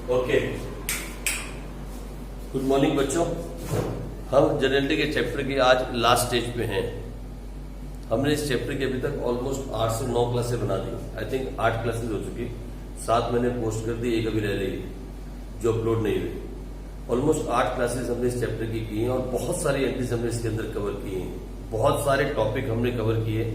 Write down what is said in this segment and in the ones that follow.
Okay, good morning बच्चों। हम generality के चैप्टर की आज लास्ट स्टेज पे हैं। हमने इस चैप्टर की अभी तक ऑलमोस्ट 8 से 9 क्लासेस बना दी। आई थिंक 8 क्लासेस हो चुकी, 7 मैंने पोस्ट कर दी, एक अभी रह रही जो अपलोड नहीं हुई। ऑलमोस्ट 8 क्लासेस हमने इस चैप्टर की हैं और बहुत सारी एंट्रीज हमने इसके अंदर कवर की हैं। बहुत सारे टॉपिक हमने कवर किए,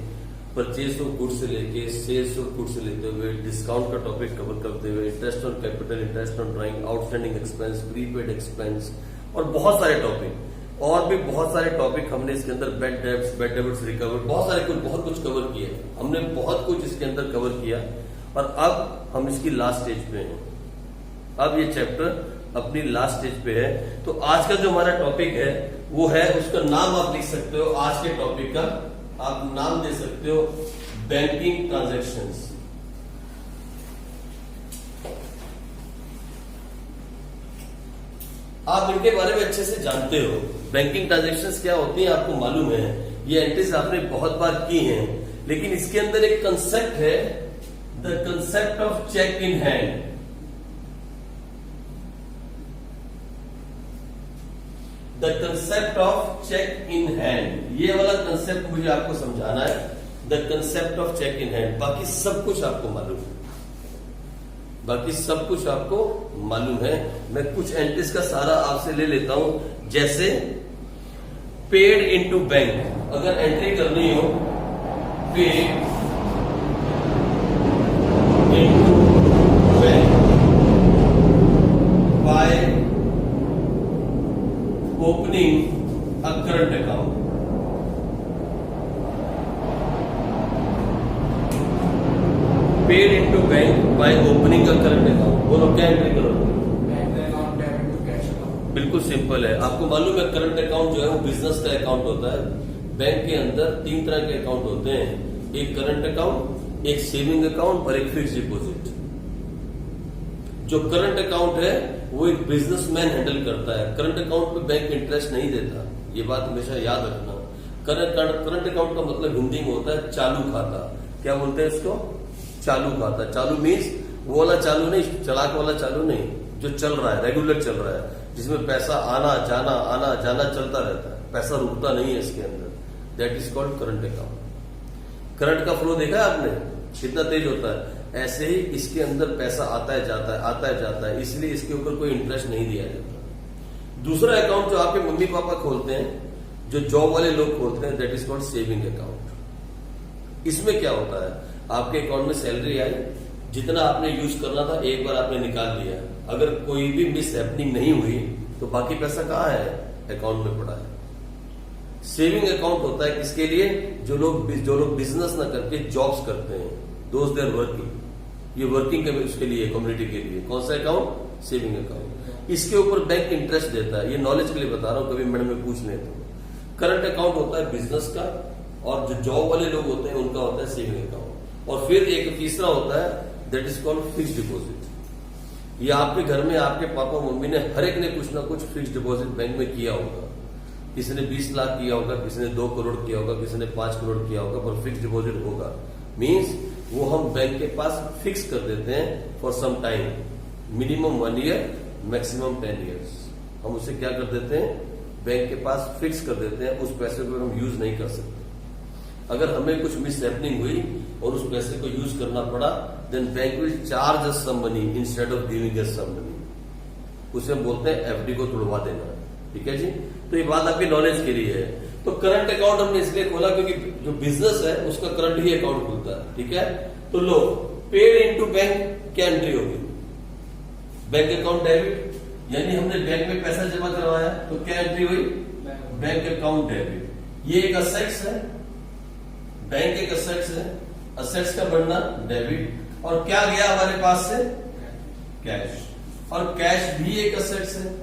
परचेज ऑफ गुड्स से लेके सेल्स ऑफ गुड्स से लेते हुए डिस्काउंट का टॉपिक कवर करते हुए interest on capital, interest on drawing, outstanding expense, prepaid expense और बहुत सारे टॉपिक और भी बहुत सारे टॉपिक हमने इसके अंदर बैड डेब्ट्स रिकवर, बहुत कुछ कवर किया। हमने बहुत कुछ इसके अंदर कवर किया और अब हम इसकी लास्ट स्टेज पे हैं। अब ये चैप्टर अपनी लास्ट स्टेज पे है। तो आज का जो हमारा टॉपिक है वो है, उसका नाम आप लिख सकते हो। आज के टॉपिक का आप नाम दे सकते हो बैंकिंग ट्रांजैक्शंस। आप इनके बारे में अच्छे से जानते हो। बैंकिंग ट्रांजैक्शंस क्या होती हैं आपको मालूम है, ये एंट्रीज आपने बहुत बार की हैं, लेकिन इसके अंदर एक कंसेप्ट है, the concept of cheque in hand. The concept of cheque in hand, ये वाला कंसेप्ट मुझे आपको समझाना है। The concept of cheque in hand, बाकी सब कुछ आपको मालूम है, बाकी सब कुछ आपको मालूम है। मैं कुछ एंट्रीज का सारा आपसे ले लेता हूं, जैसे पेड इनटू बैंक। अगर एंट्री करनी हो paid into bank by opening a current account. Paid into bank by opening a current account. बोलो क्या एंट्री करोगे? Bank account debit to cash account. बिल्कुल सिंपल है। आपको मालूम है करंट अकाउंट जो है वो बिजनेस का अकाउंट होता है। बैंक के अंदर 3 तरह के अकाउंट होते हैं, एक करंट अकाउंट, एक सेविंग अकाउंट और एक फिक्स डिपॉजिट। जो करंट अकाउंट है वो एक बिजनेसमैन हैंडल करता है। करंट अकाउंट पे बैंक इंटरेस्ट नहीं देता, ये बात हमेशा याद रखना। करंट अकाउंट का मतलब हिंदी में होता है चालू खाता। क्या बोलते हैं इसको? चालू खाता। चालू मीन्स वो वाला चालू नहीं, चलाक वाला चालू नहीं, जो चल रहा है, रेगुलर चल रहा है, जिसमें पैसा आना जाना चलता रहता है, पैसा रुकता नहीं है इसके अंदर। That is called current account. Current का फ्लो देखा है आपने कितना तेज होता है? ऐसे ही इसके अंदर पैसा आता है जाता है, इसलिए इसके ऊपर कोई इंटरेस्ट नहीं दिया जाता। दूसरा अकाउंट जो आपके मम्मी पापा खोलते हैं, जो जॉब वाले लोग खोलते हैं, that is called saving account. इसमें क्या होता है, आपके अकाउंट में सैलरी आई, जितना आपने यूज करना था एक बार आपने निकाल लिया। अगर कोई भी मिस हैपनिंग नहीं हुई तो बाकी पैसा कहाँ है? अकाउंट में पड़ा है। सेविंग अकाउंट होता है किसके लिए? जो लोग बिजनेस ना करके जॉब्स करते हैं, दोज देयर वर्किंग। ये वर्किंग के उसके लिए, कम्युनिटी के लिए। कौन सा अकाउंट? Saving account. इसके ऊपर बैंक इंटरेस्ट देता है। ये नॉलेज के लिए बता रहा हूं, कभी मैडम में पूछ ले तो। करंट अकाउंट होता है बिजनेस का, और जो जॉब वाले लोग होते हैं उनका होता है सेविंग अकाउंट। और फिर एक तीसरा होता है, that is called fix deposit. ये आपके घर में आपके पापा मम्मी ने हर एक ने कुछ ना कुछ फिक्स डिपॉजिट बैंक में किया होगा। किसी ने 20 लाख किया होगा, किसी ने 2 करोड़ किया होगा, किसी ने 5 करोड़ किया होगा, पर फिक्स डिपॉजिट होगा। मीन्स वो हम बैंक के पास फिक्स कर देते हैं for some time, minimum 1 year, maximum 10 years. हम उसे क्या कर देते हैं? बैंक के पास फिक्स कर देते हैं। उस पैसे को हम यूज नहीं कर सकते। अगर हमें कुछ मिस हैपनिंग हुई और उस पैसे को यूज करना पड़ा, then bank will charge us some money instead of giving us some money. उसे हम बोलते हैं एफडी को तुड़वा देना। ठीक है जी, तो ये बात आपकी नॉलेज के लिए है। तो करंट अकाउंट हमने इसलिए खोला क्योंकि जो बिजनेस है उसका करंट ही अकाउंट खुलता है। ठीक है, तो लो, पेड इनटू बैंक क्या एंट्री होगी? बैंक अकाउंट डेबिट, यानी हमने बैंक में पैसा जमा करवाया तो क्या एंट्री हुई? Bank account debit. ये एक असेट्स है, बैंक एक असेट्स है, असेट्स का बढ़ना डेबिट, और क्या गया हमारे पास से? कैश। और कैश भी एक असेट्स है,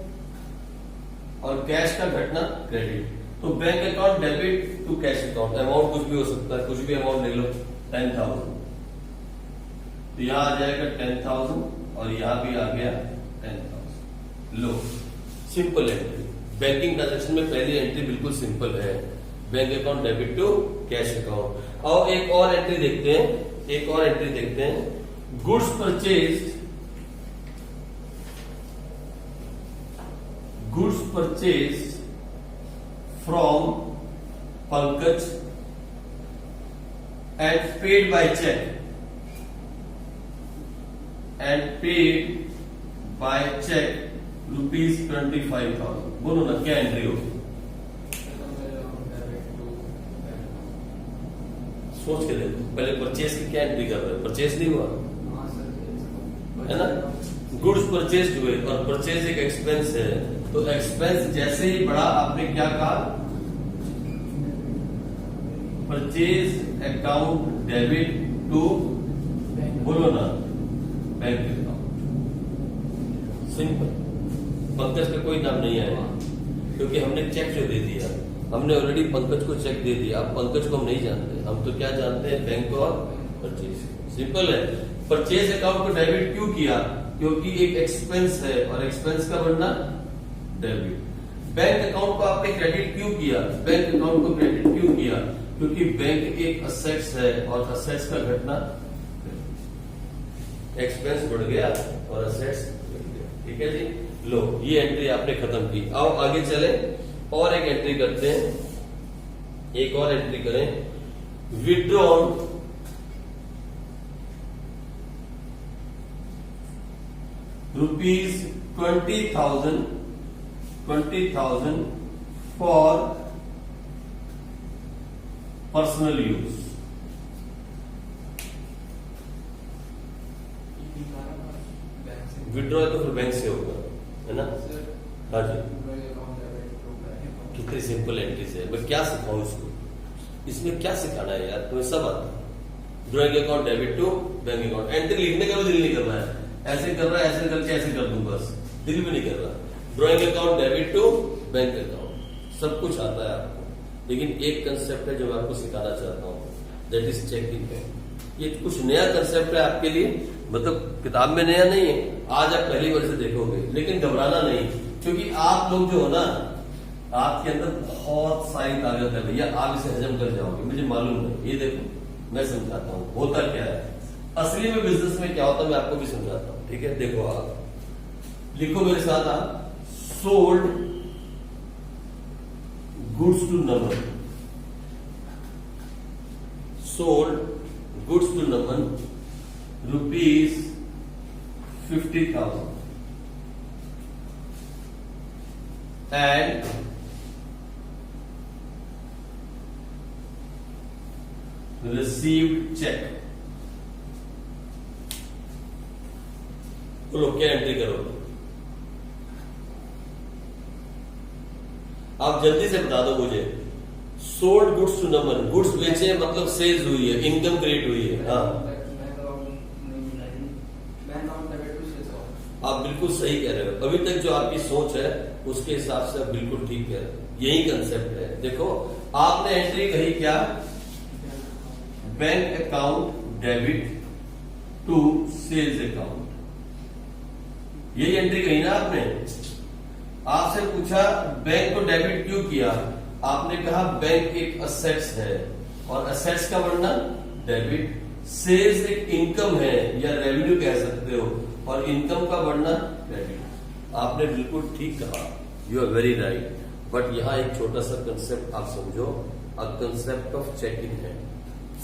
और कैश का घटना क्रेडिट। तो bank account debit to cash account. Amount कुछ भी हो सकता है, कुछ भी अमाउंट ले लो, 10,000। तो यहां आ जाएगा 10,000 और यहां भी आ गया 10,000। लो, सिंपल एंट्री। बैंकिंग ट्रांजेक्शन में पहली एंट्री बिल्कुल सिंपल है, bank account debit to cash account. और एक और एंट्री देखते हैं, goods purchase goods purchase from Pankaj and paid by cheque ₹25,000। बोलो ना क्या एंट्री होगी? सोच के देखो, पहले परचेज की क्या एंट्री कर रहे हो? परचेज नहीं हुआ है ना, गुड्स परचेज हुए और परचेज एक एक्सपेंस है, तो एक्सपेंस जैसे ही बढ़ा आपने क्या कहा? परचेज अकाउंट डेबिट टू, बोलो ना, बैंक अकाउंट। सिंपल। पंकज का कोई नाम नहीं आया क्योंकि हमने चेक जो दे दिया, हमने ऑलरेडी पंकज को चेक दे दिया। अब पंकज को हम नहीं जानते, हम तो क्या जानते हैं? बैंक और परचेज। सिंपल है। परचेज अकाउंट को डेबिट क्यों किया? क्योंकि एक एक्सपेंस है और एक्सपेंस का बढ़ना डेबिट। बैंक अकाउंट को आपने क्रेडिट क्यों किया? बैंक अकाउंट को क्रेडिट क्यों किया? क्योंकि बैंक एक असेट्स है और असेट्स का घटना, एक्सपेंस बढ़ गया और असेट्स बढ़ गया। ठीक है जी, लो ये एंट्री आपने खत्म की। आओ आगे चले और एक एंट्री करते हैं, एक और एंट्री करें। Withdrawn ₹20,000 for personal use. Withdraw तो फिर बैंक से होगा, है ना? हाँ जी, कितनी सिंपल एंट्रीज है। मैं क्या सिखाऊं इसको? इसमें क्या सिखाना है यार? तुम्हें सब आता है। Drawing account debit to bank account. Entry लिखने का भी दिल नहीं कर रहा है, ऐसे कर रहा है, ऐसे करके ऐसे कर दूं, बस दिल भी नहीं कर रहा। Drawing account debit to bank account, सब कुछ आता है आपको, लेकिन एक कंसेप्ट है जो मैं आपको सिखाना चाहता हूँ, दैट इज चेकिंग बैंक। ये कुछ नया कंसेप्ट है आपके लिए, मतलब किताब में नया नहीं है, आज आप पहली बार से देखोगे। लेकिन घबराना नहीं, क्योंकि आप लोग जो हो ना, आपके अंदर बहुत सारी ताकत है भैया, आप इसे हजम कर जाओगे, मुझे मालूम है। ये देखो मैं समझाता हूँ होता क्या है असली में, बिजनेस में क्या होता है मैं आपको भी समझाता हूँ। ठीक है, देखो आप लिखो मेरे साथ, आप sold goods to Naman, sold goods to Naman ₹50,000 and received check। बोलो क्या एंट्री करोगे? आप जल्दी से बता दो मुझे। Sold goods to Naman, goods बेचे मतलब सेल्स हुई है, इनकम क्रिएट हुई है। हाँ, आप बिल्कुल सही कह रहे हो। अभी तक जो आपकी सोच है उसके हिसाब से आप बिल्कुल ठीक कह रहे हो, यही कंसेप्ट है। देखो आपने एंट्री कही क्या? Bank account debit to sales account, यही एंट्री कही ना आपने। आपसे पूछा बैंक को डेबिट क्यों किया? आपने कहा बैंक एक असेट्स है और असेट्स का बढ़ना डेबिट, सेल्स एक इनकम है या रेवेन्यू कह सकते हो, और इनकम का बढ़ना क्रेडिट। आपने बिल्कुल ठीक कहा, you are very right. But यहां एक छोटा सा कंसेप्ट आप समझो, अ कंसेप्ट ऑफ चेकिंग है।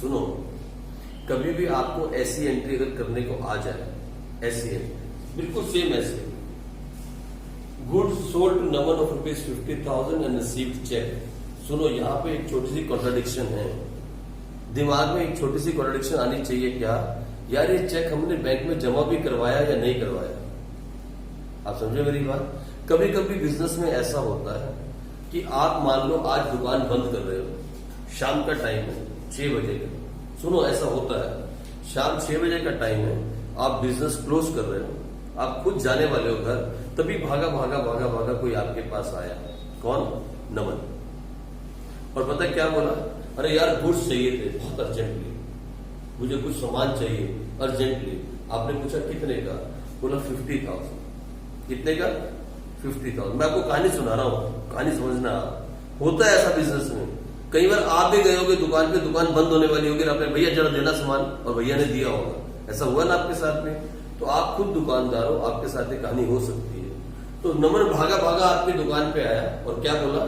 सुनो, कभी भी आपको ऐसी एंट्री अगर करने को आ जाए, ऐसी एंट्री बिल्कुल सेम ऐसे, goods sold to Naman of ₹50,000 and received cheque. सुनो, यहां पे एक छोटी सी कॉन्ट्राडिक्शन है, दिमाग में एक छोटी सी कॉन्ट्राडिक्शन आनी चाहिए। क्या यार, ये चेक हमने बैंक में जमा भी करवाया या नहीं करवाया? आप समझे मेरी बात? कभी कभी बिजनेस में ऐसा होता है कि आप मान लो आज दुकान बंद कर रहे हो, शाम का टाइम है 6 बजे का। सुनो, ऐसा होता है, शाम 6 बजे का टाइम है, आप बिजनेस क्लोज कर रहे हो, आप खुद जाने वाले हो घर, तभी भागा भागा भागा भागा कोई आपके पास आया। कौन? नमन। और पता क्या बोला? अरे यार गुड्स चाहिए थे बहुत अर्जेंटली, मुझे कुछ सामान चाहिए अर्जेंटली। आपने पूछा कितने का? बोला 50,000। कितने का? 50,000। मैं आपको कहानी सुना रहा हूं, कहानी समझना। होता है ऐसा बिजनेस में, कई बार आप भी गए होगे दुकान पे, दुकान बंद होने वाली होगी, आपने भैया जरा देना सामान, और भैया ने दिया होगा। ऐसा हुआ ना आपके साथ में? तो आप खुद दुकानदार हो, आपके साथ ये कहानी हो सकती है। तो नमन भागा भागा आपकी दुकान पे आया और क्या बोला,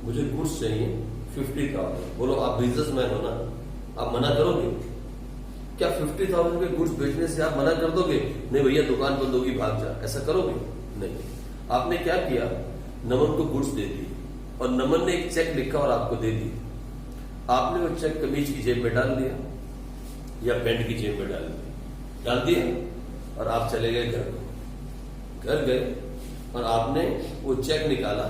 मुझे गुड्स चाहिए 50,000। बोलो आप बिजनेसमैन हो ना, आप मना करोगे क्या? 50,000 के गुड्स बेचने से आप मना कर दोगे? नहीं भैया दुकान बंद होगी, भाग जा, ऐसा करोगे? नहीं। आपने क्या किया, नमन को गुड्स दे दी और नमन ने एक चेक लिखा और आपको दे दी। आपने वो चेक कमीज की जेब में डाल दिया या पैंट की जेब में डाल दिया और आप चले गए घर गए और आपने वो चेक निकाला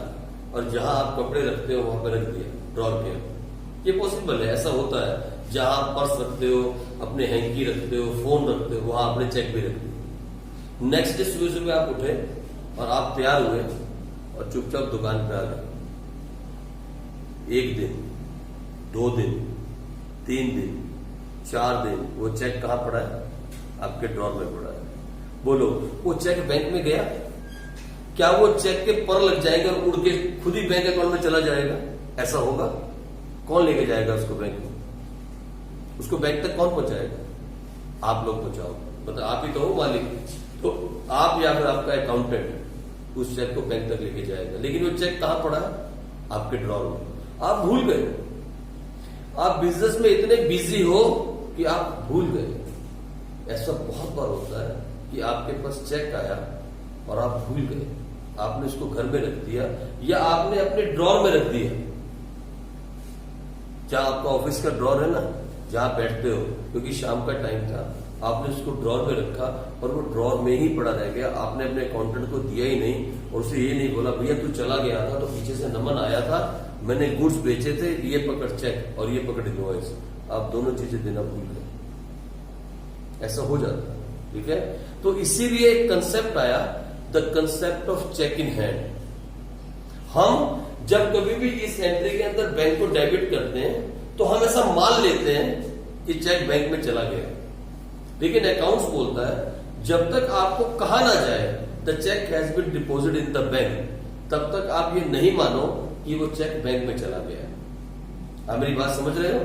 और जहां आप कपड़े रखते हो वहां पर रख दिया ड्रॉर के अंदर। ये पॉसिबल है, ऐसा होता है। जहां आप पर्स रखते हो, अपने हैंकी रखते हो, फोन रखते हो, वहां आपने चेक भी रख दिया। नेक्स्ट डे सुबह सुबह आप उठे और आप तैयार हुए और चुपचाप दुकान पे आ गए। 1 दिन, 2 दिन, 3 दिन, 4 दिन, वो चेक कहां पड़ा है? आपके ड्रॉर में पड़ा है। बोलो वो चेक बैंक में गया? क्या वो चेक के पर लग जाएगा और उड़ के खुद ही बैंक अकाउंट में चला जाएगा? ऐसा होगा? कौन लेके जाएगा उसको बैंक में? उसको बैंक तक कौन पहुंचाएगा? आप लोग पहुंचाओ, मतलब आप ही तो हो मालिक। तो आप या फिर आपका अकाउंटेंट उस चेक को बैंक तक लेके जाएगा, लेकिन वो चेक कहां पड़ा है? आपके ड्रॉर में। आप भूल गए। आप बिजनेस में इतने बिजी हो कि आप भूल गए। ऐसा बहुत बार होता है कि आपके पास चेक आया और आप भूल गए, आपने उसको घर में रख दिया या आपने अपने ड्रॉर में रख दिया। जहां आपका ऑफिस का ड्रॉर है ना, जहां बैठते हो, क्योंकि शाम का टाइम था, आपने उसको ड्रॉर में रखा और वो ड्रॉर में ही पड़ा रह गया। आपने अपने अकाउंटेंट को दिया ही नहीं और उसे ये नहीं बोला भैया तू चला गया था तो पीछे से नमन आया था, मैंने गुड्स बेचे थे, ये पकड़ चेक और ये पकड़ इनवॉइस। आप दोनों चीजें देना भूल गए। ऐसा हो जाता है, ठीक है। तो इसीलिए एक कंसेप्ट आया, the concept of cheque in hand. हम जब कभी भी इस एंट्री के अंदर बैंक को डेबिट करते हैं तो हम ऐसा मान लेते हैं कि चेक बैंक में चला गया, लेकिन अकाउंट्स बोलता है जब तक आपको कहा ना जाए the cheque has been deposit in the bank, तब तक आप ये नहीं मानो कि वो चेक बैंक में चला गया। आप मेरी बात समझ रहे हो?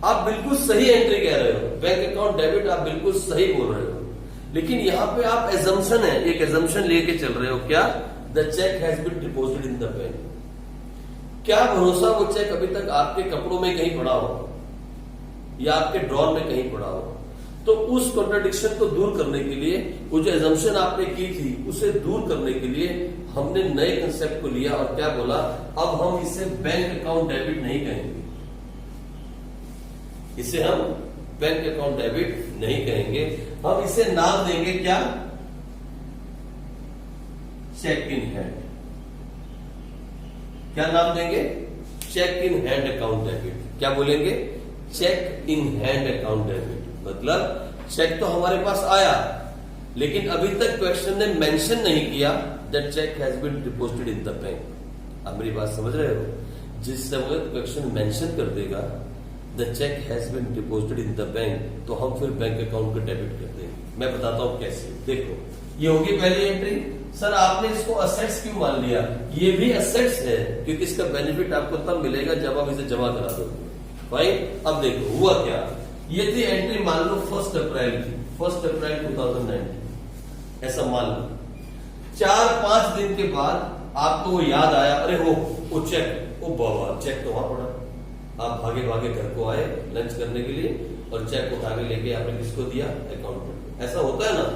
आप बिल्कुल सही एंट्री कह रहे हो, बैंक अकाउंट डेबिट, आप बिल्कुल सही बोल रहे हो, लेकिन यहां पे आप एजम्पशन है, एक एजम्पशन लेके चल रहे हो। क्या? The cheque has been deposit in the bank. क्या भरोसा वो चेक अभी तक आपके कपड़ों में कहीं पड़ा हो या आपके ड्रॉर में कहीं पड़ा हो? तो उस कॉन्ट्रडिक्शन को दूर करने के लिए, वो जो एजम्पशन आपने की थी उसे दूर करने के लिए हमने नए कंसेप्ट को लिया और क्या बोला, अब हम इसे बैंक अकाउंट डेबिट नहीं कहेंगे, इसे हम बैंक अकाउंट डेबिट नहीं कहेंगे, हम इसे नाम देंगे क्या? Cheque in hand. क्या नाम देंगे? Cheque in hand account debit. क्या बोलेंगे? Cheque in hand account debit. मतलब चेक तो हमारे पास आया, लेकिन अभी तक क्वेश्चन ने मेंशन नहीं किया that cheque has been deposited in the bank. आप मेरी बात समझ रहे हो? जिस समय क्वेश्चन मेंशन कर देगा the cheque has been deposited in the bank, तो हम फिर बैंक अकाउंट को डेबिट कर देंगे। मैं बताता हूं कैसे। देखो, ये होगी पहली एंट्री। सर आपने इसको असेट्स क्यों मान लिया? ये भी असेट्स है, क्योंकि इसका बेनिफिट आपको तब मिलेगा जब आप इसे जमा करा दोगे। भाई अब देखो हुआ क्या, ये थी एंट्री मान लो 1 अप्रैल की, 1 अप्रैल 2019, ऐसा मान लो। 4-5 दिन के बाद आपको वो याद आया, अरे वो चेक, ओ बाबा चेक तो वहां पड़ा। आप भागे भागे घर को आए लंच करने के लिए और चेक उठा के लेके आपने किसको दिया? अकाउंटेंट। ऐसा होता है ना।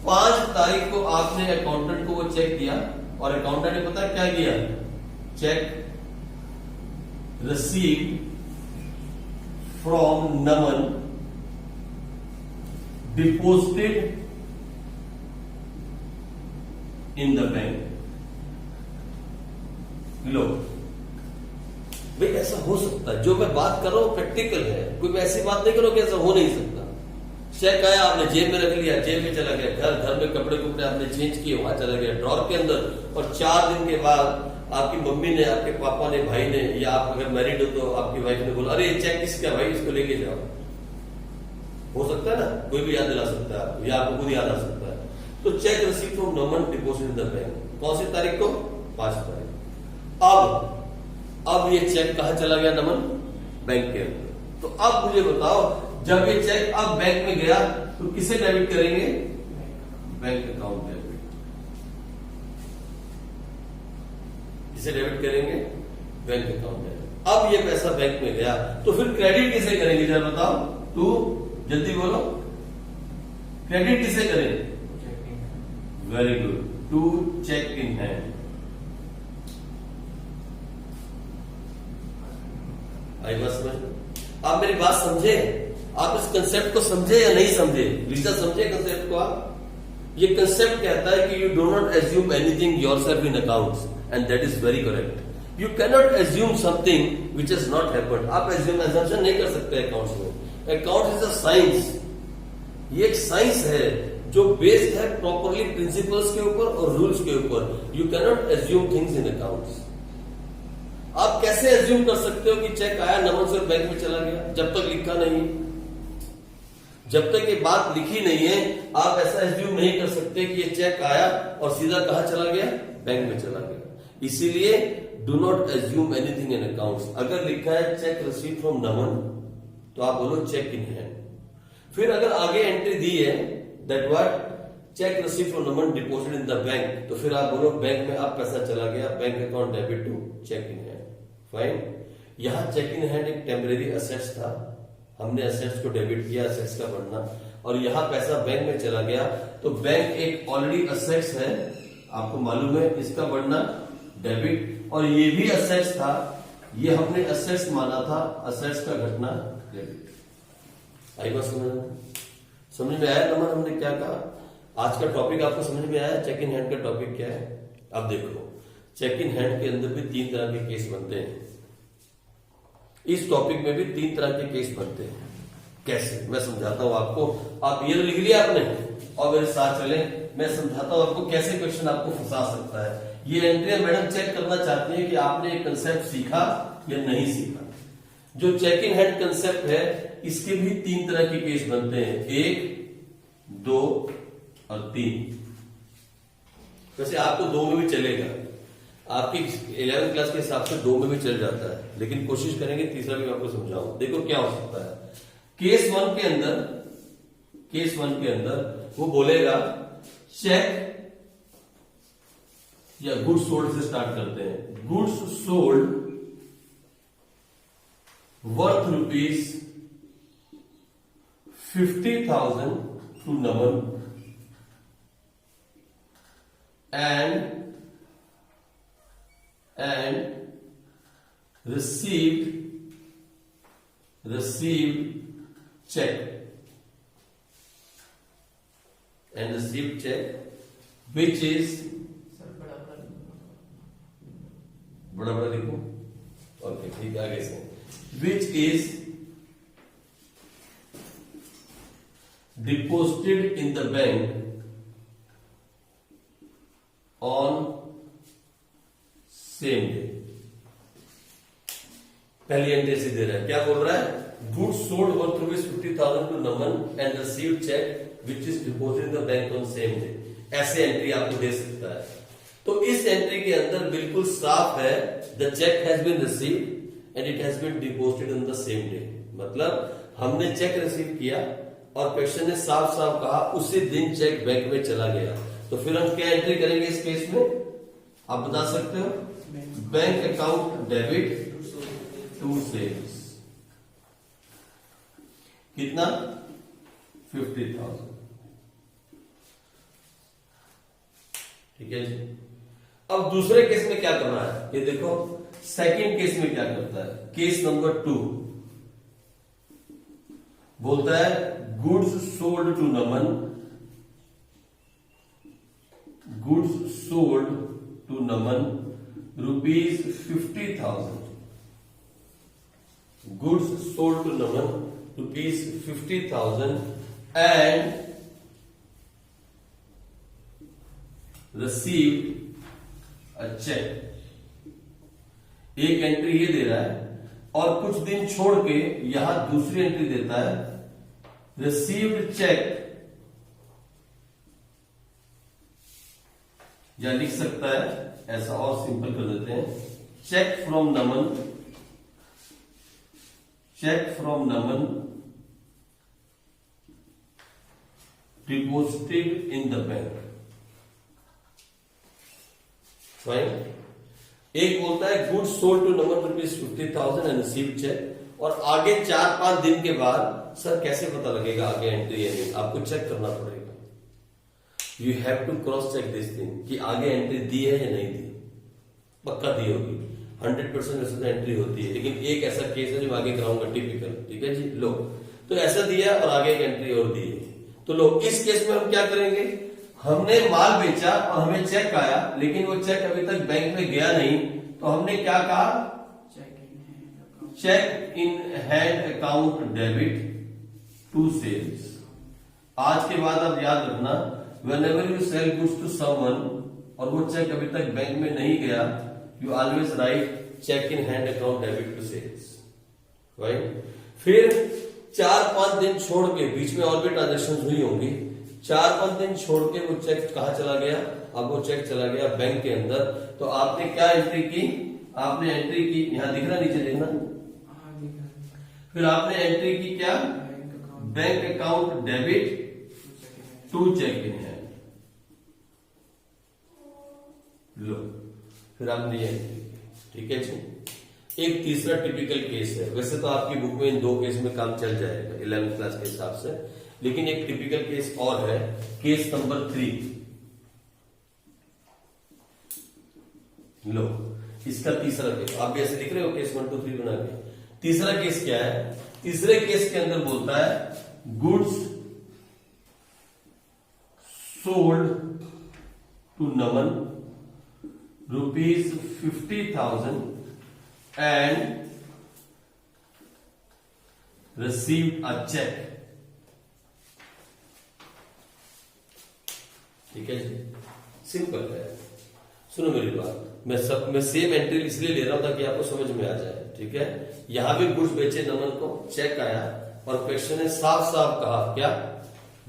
5 तारीख को आपने अकाउंटेंट को वो चेक दिया और अकाउंटेंट ने पता क्या किया? Cheque receive from Naman deposited in the bank. लो भाई, ऐसा हो सकता है। जो मैं बात कर रहा हूं प्रैक्टिकल है, कोई ऐसी बात नहीं करो कि ऐसा हो नहीं सकता। चेक आया, आपने जेब में रख लिया, जेब में चला गया, घर में कपड़े आपने चेंज किए, वहां चला गया ड्रॉर के अंदर, और 4 दिन के बाद आपकी मम्मी ने, आपके पापा ने, भाई ने, या आप अगर मैरिड हो तो आपकी वाइफ ने बोला, अरे ये चेक किसका भाई, इसको लेके जाओ। हो सकता है ना, कोई भी याद दिला सकता है आपको, या आपको खुद याद आ सकता है। तो check receive from Naman deposit in the bank, कौन सी तारीख को? 5 तारीख। अब ये चेक कहां चला गया? नमन बैंक के अंदर। तो अब मुझे बताओ, जब ये चेक अब बैंक में गया तो किसे डेबिट करेंगे? Bank account debit. इसे डेबिट करेंगे, बैंक अकाउंट है। अब ये पैसा बैंक में गया तो फिर क्रेडिट किसे करेंगे जरा बताओ, टू, जल्दी बोलो, क्रेडिट किसे करें? Very good, to cheque in hand. आई बात समझ? आप मेरी बात समझे? आप इस कंसेप्ट को समझे या नहीं समझे? लीजा समझे कंसेप्ट को आप? ये कंसेप्ट कहता है कि you do not assume anything yourself in accounts and that is very correct. You can not assume something which is not happened. आप एज्यूम्पशन नहीं कर सकते अकाउंट्स में। अकाउंट इज अ साइंस, ये एक साइंस है जो बेस्ड है प्रॉपरली प्रिंसिपल्स के ऊपर और रूल्स के ऊपर। You can not assume things in accounts. आप कैसे एज्यूम कर सकते हो कि चेक आया, नमन से बैंक में चला गया, जब तक लिखा नहीं, जब तक ये बात लिखी नहीं है आप ऐसा एज्यूम नहीं कर सकते कि ये चेक आया और सीधा कहां चला गया, बैंक में चला गया। इसीलिए do not assume anything in accounts. अगर लिखा है चेक रिसीव फ्रॉम नमन तो आप बोलो चेक इन हैंड। फिर अगर आगे एंट्री दी है that what check receive from Naman deposit in the bank, तो फिर आप बोलो बैंक में अब पैसा चला गया, bank account debit to cheque in hand. Fine. यहां चेक इन हैंड एक टेम्परेरी असेट्स था, हमने असेट्स को डेबिट किया, असेट्स का बढ़ना, और यहां पैसा बैंक में चला गया तो बैंक एक ऑलरेडी असेट्स है, आपको मालूम है, इसका बढ़ना डेबिट, और ये भी असेट्स था, ये हमने असेट्स माना था, असेट्स का घटना डेबिट। आई बात समझ में आया? नंबर हमने क्या कहा, आज का टॉपिक आपको समझ में आया? चेक इन हैंड का टॉपिक क्या है? अब देखो, चेक इन हैंड के अंदर भी 3 तरह के केस बनते हैं। इस टॉपिक में भी 3 तरह के केस बनते हैं। कैसे, मैं समझाता हूं आपको। आप ये लिख लिया आपने और मेरे साथ चले, मैं समझाता हूं आपको कैसे क्वेश्चन आपको फंसा सकता है। ये एंट्री मैडम चेक करना चाहती है कि आपने एक कंसेप्ट सीखा या नहीं सीखा। जो चेक इन हैंड कंसेप्ट है इसके भी 3 तरह के केस बनते हैं, 1, 2 और 3। वैसे आपको 2 में भी चलेगा, आपकी 11th क्लास के हिसाब से 2 में भी चल जाता है, लेकिन कोशिश करेंगे तीसरा भी मैं आपको समझाऊं। देखो क्या हो सकता है। केस 1 के अंदर वो बोलेगा चेक या गुड्स सोल्ड से स्टार्ट करते हैं। Goods sold worth rupees 50,000 to Naman and received check which is बड़ा लिखो, ओके ठीक है, आगे से which is deposited in the bank on same day. पहली एंट्री से दे रहा है, क्या बोल रहा है, goods sold worth rupees 50,000 to Naman and received cheque which is deposited in the bank on same day. ऐसे एंट्री आपको दे सकता है। तो इस एंट्री के अंदर बिल्कुल साफ है, the cheque has been received and it has been deposited in the same day. मतलब हमने चेक रिसीव किया और क्वेश्चन ने साफ साफ कहा उसी दिन चेक बैंक में चला गया। तो फिर हम क्या एंट्री करेंगे इस केस में, आप बता सकते हो? Bank account debit to sales, कितना, 50,000। ठीक है जी। अब दूसरे केस में क्या करना है, ये देखो। सेकंड केस में क्या करता है, केस नंबर 2 बोलता है goods sold to Naman, goods sold to Naman rupees 50,000, goods sold to Naman rupees 50,000 and received a cheque. एक एंट्री ये दे रहा है और कुछ दिन छोड़ के यहां दूसरी एंट्री देता है, रिसीव्ड चेक, या लिख सकता है ऐसा और सिंपल कर देते हैं, cheque from Naman, cheque from Naman deposited in the bank. Fine. एक बोलता है goods sold to Naman ₹50,000 and received cheque, और आगे 4-5 दिन के बाद सर कैसे पता लगेगा आगे एंट्री है नहीं, आपको चेक करना पड़ेगा। You have to cross check this thing कि आगे एंट्री दी है या नहीं दी। पक्का दी होगी, 100% वैसे तो एंट्री होती है, लेकिन एक ऐसा केस है जो आगे कराऊंगा टिपिकल, ठीक है जी। लो, तो ऐसा दिया और आगे एक एंट्री और दी है, तो लो इस केस में हम क्या करेंगे, हमने माल बेचा और हमें चेक आया, लेकिन वो चेक अभी तक बैंक में गया नहीं, तो हमने क्या कहा, cheque in hand account debit to sales. आज के बाद आप याद रखना, whenever you sell goods to someone और वो चेक अभी तक बैंक में नहीं गया, you always write check in hand account debit to sales, right? फिर 4-5 दिन छोड़ के, बीच में और भी ट्रांजेक्शन हुई होंगी, 4-5 दिन छोड़ के वो चेक कहाँ चला गया, अब वो चेक चला गया बैंक के अंदर, तो आपने क्या एंट्री की, आपने एंट्री की, यहां दिख रहा नीचे देखना, फिर आपने एंट्री की क्या, bank account debit to cheque in hand. लो, फिर आपने ये एंट्री की, ठीक है जी। एक तीसरा टिपिकल केस है, वैसे तो आपकी बुक में इन 2 केस में काम चल जाएगा 11th क्लास के हिसाब से, लेकिन एक टिपिकल केस और है, केस नंबर 3। लो, इसका तीसरा केस, आप भी ऐसे लिख रहे हो केस 1 2 3 बना के। तीसरा केस क्या है, तीसरे केस के अंदर बोलता है goods sold to Naman ₹50,000 and received a cheque. ठीक है जी, सिंपल है। सुनो मेरी बात, मैं सेम एंट्री इसलिए ले रहा हूं ताकि आपको समझ में आ जाए, ठीक है। यहां भी गुड्स बेचे नमन को, चेक आया और क्वेश्चन ने साफ साफ कहा क्या,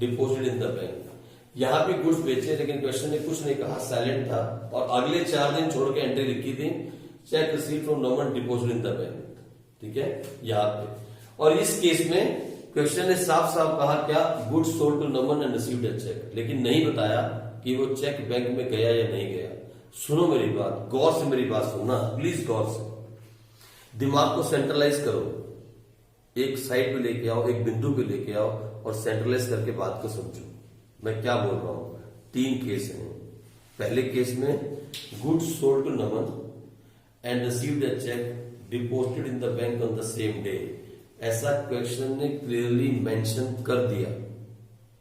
डिपोजिट इन द बैंक। यहां भी गुड्स बेचे, लेकिन क्वेश्चन ने कुछ नहीं कहा, साइलेंट था, और अगले 4 दिन छोड़ के एंट्री लिखी थी, check receive from Naman deposit in the bank, ठीक है यहां पे। और इस केस में क्वेश्चन ने साफ साफ कहा क्या, goods sold to Naman and received a cheque, लेकिन नहीं बताया कि वो चेक बैंक में गया या नहीं गया। सुनो मेरी बात, गौर से मेरी बात सुनना प्लीज, गौर से दिमाग को सेंट्रलाइज करो, एक साइड पे लेके आओ, एक बिंदु पे लेके आओ और सेंट्रलाइज करके बात को समझो मैं क्या बोल रहा हूं। 3 केस हैं। पहले केस में goods sold to Naman and received a cheque deposited in the bank on the same day, ऐसा क्वेश्चन ने क्लियरली मेंशन कर दिया,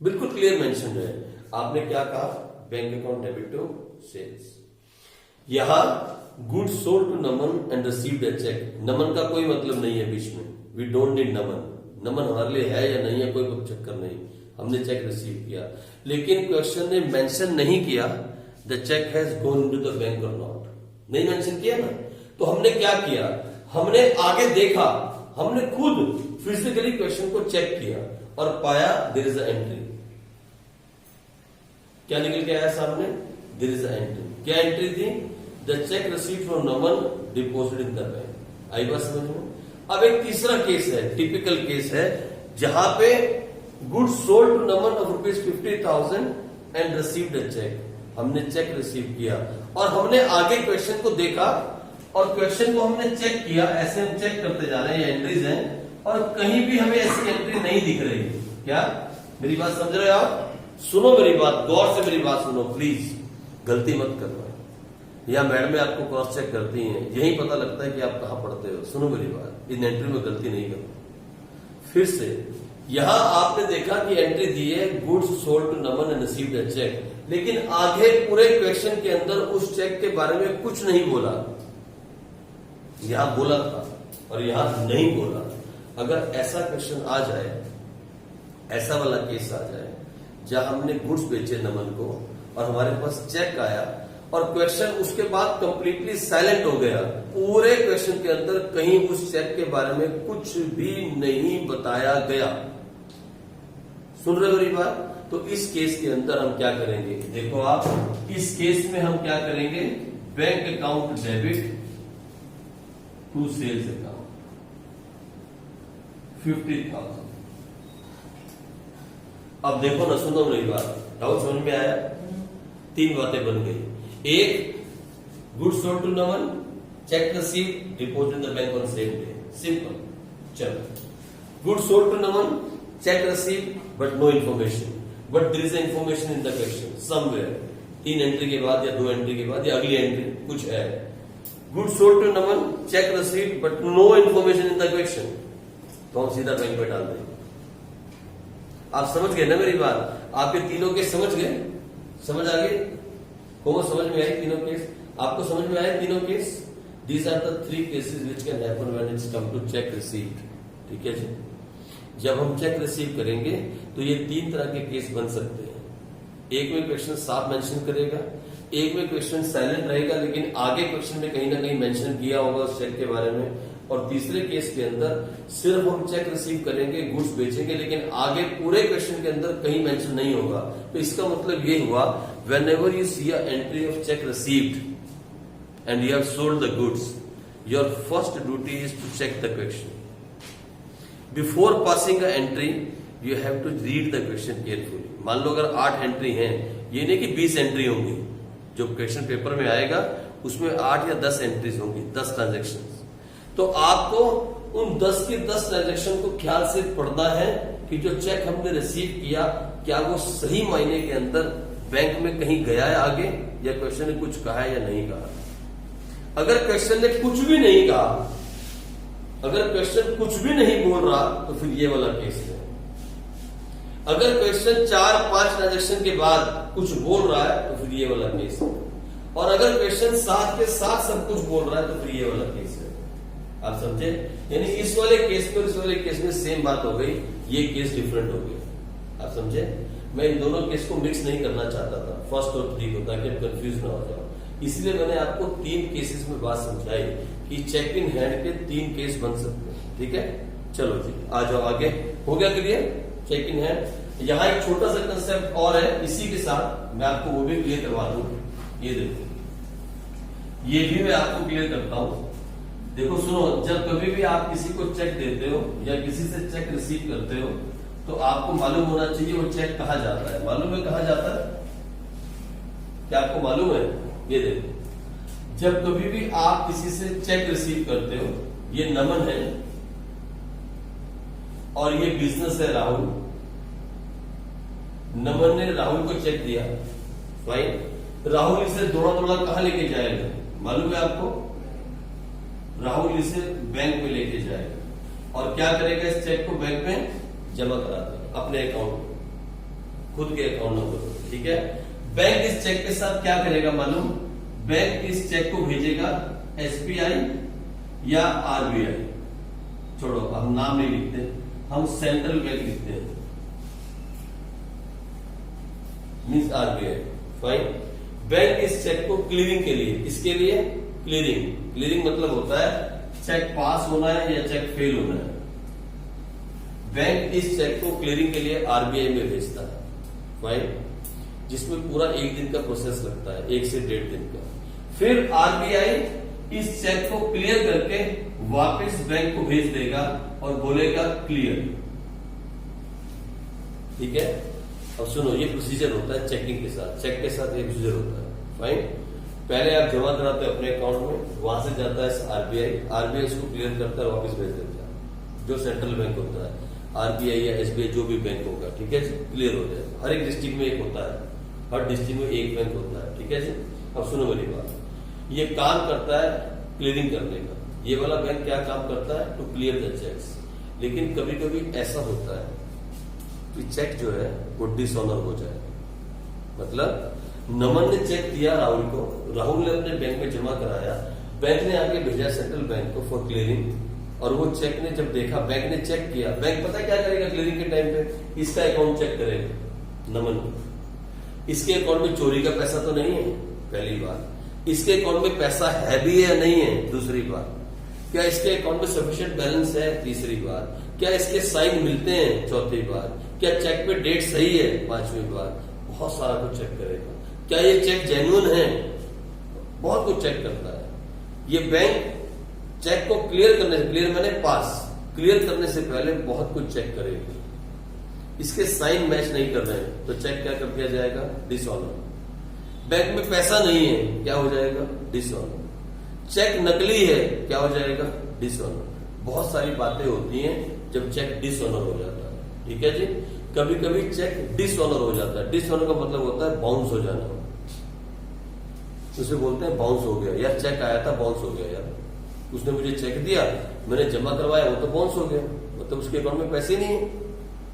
बिल्कुल क्लियर मेंशन है। आपने क्या कहा, bank account debit to sales. यहां goods sold to Naman and received a cheque, Naman का कोई मतलब नहीं है बीच में, we don't need Naman, Naman हमारे लिए है या नहीं है कोई चक्कर नहीं, हमने चेक रिसीव किया। लेकिन क्वेश्चन ने मेंशन नहीं किया the cheque has gone into the bank और नॉट, नहीं मेंशन किया ना। तो हमने क्या किया, हमने आगे देखा, हमने खुद फिजिकली क्वेश्चन को चेक किया और पाया देयर इज अ एंट्री। क्या निकल के आया सामने, देयर इज अ एंट्री। क्या एंट्री थी, the cheque received from Naman deposited in the bank. आई बात समझ में। अब एक तीसरा केस है, टिपिकल केस है, जहां पे goods sold to Naman of ₹50,000 and received a cheque, हमने चेक रिसीव किया और हमने आगे क्वेश्चन को देखा और क्वेश्चन को हमने चेक किया, ऐसे हम चेक करते जा रहे हैं, एंट्रीज हैं और कहीं भी हमें ऐसी एंट्री नहीं दिख रही। क्या मेरी बात समझ रहे हो आप, सुनो मेरी बात, गौर से मेरी बात सुनो प्लीज, गलती मत करना। या मैडम आपको क्रॉस चेक करती हैं, यही पता लगता है कि आप कहां पढ़ते हो। सुनो मेरी बात, इन एंट्री में गलती नहीं करो। फिर से यहां आपने देखा कि एंट्री दी है goods sold to Naman and received a cheque, लेकिन आगे पूरे क्वेश्चन के अंदर उस चेक के बारे में कुछ नहीं बोला। यहां बोला था और यहां नहीं बोला। अगर ऐसा क्वेश्चन आ जाए, ऐसा वाला केस आ जाए जहां हमने गुड्स बेचे नमन को और हमारे पास चेक आया और क्वेश्चन उसके बाद कंप्लीटली साइलेंट हो गया, पूरे क्वेश्चन के अंदर कहीं उस चेक के बारे में कुछ भी नहीं बताया गया, सुन रहे हो मेरी बात। तो इस केस के अंदर हम क्या करेंगे, देखो आप, इस केस में हम क्या करेंगे, bank account debit to sales account 50,000। अब देखो ना, सुनो मेरी बात, डाउट समझ में आया। 3 बातें बन गई, एक goods sold to Naman cheque receive deposit in the bank on same day, simple. चलो, goods sold to Naman, cheque receive but no information, but there is information in the question somewhere, 3 entry के बाद या 2 एंट्री के बाद या अगली entry कुछ है। Goods sold to Naman, cheque receive but no information in the question, तो हम सीधा बैंक में डाल देंगे। आप समझ गए ना मेरी बात? आप ये तीनों केस समझ गए? समझ आ गई? को समझ में आई तीनों केस? आपको समझ में आए तीनों case? These are the 3 cases which can happen when it's come to check received. ठीक है जी? जब हम चेक रिसीव करेंगे तो ये 3 तरह के केस बन सकते हैं। एक में क्वेश्चन साफ मेंशन करेगा, एक में क्वेश्चन साइलेंट रहेगा लेकिन आगे क्वेश्चन में कहीं ना कहीं मेंशन किया होगा उस चेक के बारे में, और तीसरे केस के अंदर सिर्फ हम चेक रिसीव करेंगे, गुड्स बेचेंगे, लेकिन आगे पूरे क्वेश्चन के अंदर कहीं मेंशन नहीं होगा। तो इसका मतलब ये हुआ, whenever you see a entry of check received and you have sold the goods, your first duty is to check the question. Before passing a entry, you have to read the question carefully. मान लो अगर 8 entry हैं, ये नहीं कि 20 entry होंगी, जो question paper में आएगा उसमें 8 या 10 एंट्रीज होंगी, 10 ट्रांजेक्शन। तो आपको उन 10 के 10 ट्रांजेक्शन को ख्याल से पढ़ना है कि जो चेक हमने रिसीव किया क्या वो सही मायने के अंदर बैंक में कहीं गया है आगे, या क्वेश्चन ने कुछ कहा है या नहीं कहा। अगर क्वेश्चन ने कुछ भी नहीं कहा, अगर क्वेश्चन कुछ भी नहीं बोल रहा, तो फिर ये वाला केस है। अगर क्वेश्चन 4-5 ट्रांजेक्शन के बाद कुछ बोल रहा है, तो फिर ये वाला केस है। और अगर क्वेश्चन साथ के साथ सब कुछ बोल रहा है, तो फिर ये वाला केस है। आप समझे? यानी इस वाले केस में और इस वाले केस में सेम बात हो गई, ये केस डिफरेंट हो गया। आप समझे? मैं इन दोनों केस को मिक्स नहीं करना चाहता था, फर्स्ट और थ्री को, ताकि आप कंफ्यूज ना हो जाओ। इसलिए मैंने आपको 3 केसेस में बात समझाई कि चेक इन हैंड के 3 केस बन सकते हैं। ठीक है, चलो जी आ जाओ आगे। हो गया क्लियर चेक इन हैंड? यहाँ एक छोटा सा कंसेप्ट और है, इसी के साथ मैं आपको वो भी क्लियर करवा दूं। ये देखो, ये भी मैं आपको क्लियर करता हूं। देखो सुनो, जब कभी भी आप किसी को चेक देते हो या किसी से चेक रिसीव करते हो, तो आपको मालूम होना चाहिए वो चेक कहाँ जाता है। मालूम है कहाँ जाता है? क्या आपको मालूम है? ये देखो, जब कभी भी आप किसी से चेक रिसीव करते हो, ये नमन है और ये बिजनेस है राहुल। नमन ने राहुल को चेक दिया, फाइन। राहुल इसे दौड़ा दौड़ा कहां लेके जाएगा? मालूम है आपको? राहुल इसे बैंक में लेके जाएगा और क्या करेगा? इस चेक को बैंक में जमा करा देगा अपने अकाउंट में, खुद के अकाउंट नंबर। ठीक है, बैंक इस चेक के साथ क्या करेगा मालूम? बैंक इस चेक को भेजेगा एसबीआई या आरबीआई, छोड़ो हम नाम नहीं लिखते, हम सेंट्रल बैंक लिखते हैं, मीन्स आरबीआई। फाइन। बैंक इस चेक को क्लियरिंग के लिए, इसके लिए क्लियरिंग, क्लियरिंग मतलब होता है चेक पास होना है या चेक फेल होना है। बैंक इस चेक को क्लियरिंग के लिए आरबीआई में भेजता है, फाइन, जिसमें पूरा 1 दिन का प्रोसेस लगता है, 1 से 1.5 दिन का। फिर आरबीआई इस चेक को क्लियर करके वापस बैंक को भेज देगा और बोलेगा क्लियर। ठीक है, अब सुनो, ये प्रोसीजर होता है चेकिंग के साथ, चेक के साथ ये प्रोसीजर होता है। फाइन, पहले आप जमा कराते हो अपने अकाउंट में, वहां से जाता है आरबीआई, आरबीआई इसको क्लियर करता है, वापस भेज देता है, जो सेंट्रल बैंक होता है, आरबीआई या एसबीआई जो भी बैंक होगा। ठीक है जी, क्लियर हो जाए। हर एक डिस्ट्रिक्ट में एक होता है, हर डिस्ट्रिक्ट में एक बैंक होता है। ठीक है जी, अब सुनो मेरी बात, ये काम करता है क्लियरिंग करने का। ये वाला बैंक क्या काम करता है? To clear the cheques. लेकिन कभी कभी ऐसा होता है कि चेक जो है वो डिसऑनर हो जाए। मतलब नमन ने चेक दिया राहुल को, राहुल ने अपने बैंक में जमा कराया, बैंक ने आगे भेजा सेंट्रल बैंक को फॉर क्लियरिंग, और वो चेक ने जब देखा, बैंक ने चेक किया, बैंक पता क्या करेगा क्लियरिंग के टाइम पे? इसका अकाउंट चेक करेगा नमन को। इसके अकाउंट में चोरी का पैसा तो नहीं है, पहली बात। इसके अकाउंट में पैसा है भी या नहीं है, दूसरी बात। क्या इसके अकाउंट में सफिशिएंट बैलेंस है, तीसरी बात। क्या इसके साइन मिलते हैं, चौथी बात। क्या चेक पे डेट सही है, पांचवी बात। बहुत सारा कुछ चेक करेगा। क्या ये चेक जेन्युइन है, बहुत कुछ चेक करता है ये बैंक। चेक को क्लियर करने से, क्लियर मैंने पास, क्लियर करने से पहले बहुत कुछ चेक करेगा। इसके साइन मैच नहीं कर रहे हैं तो चेक क्या कर दिया जाएगा? डिसऑनर। बैंक में पैसा नहीं है, क्या हो जाएगा? डिसऑनर। चेक नकली है, क्या हो जाएगा? डिसऑनर। बहुत सारी बातें होती हैं जब चेक डिसऑनर हो जाता है, ठीक है जी। कभी कभी चेक डिसऑनर हो जाता है। डिसऑनर का मतलब होता है बाउंस हो जाना, उसे बोलते हैं बाउंस हो गया। यार चेक आया था, बाउंस हो गया, यार उसने मुझे चेक दिया, मैंने जमा करवाया, वो तो बाउंस हो गया, मतलब उसके अकाउंट में पैसे नहीं है।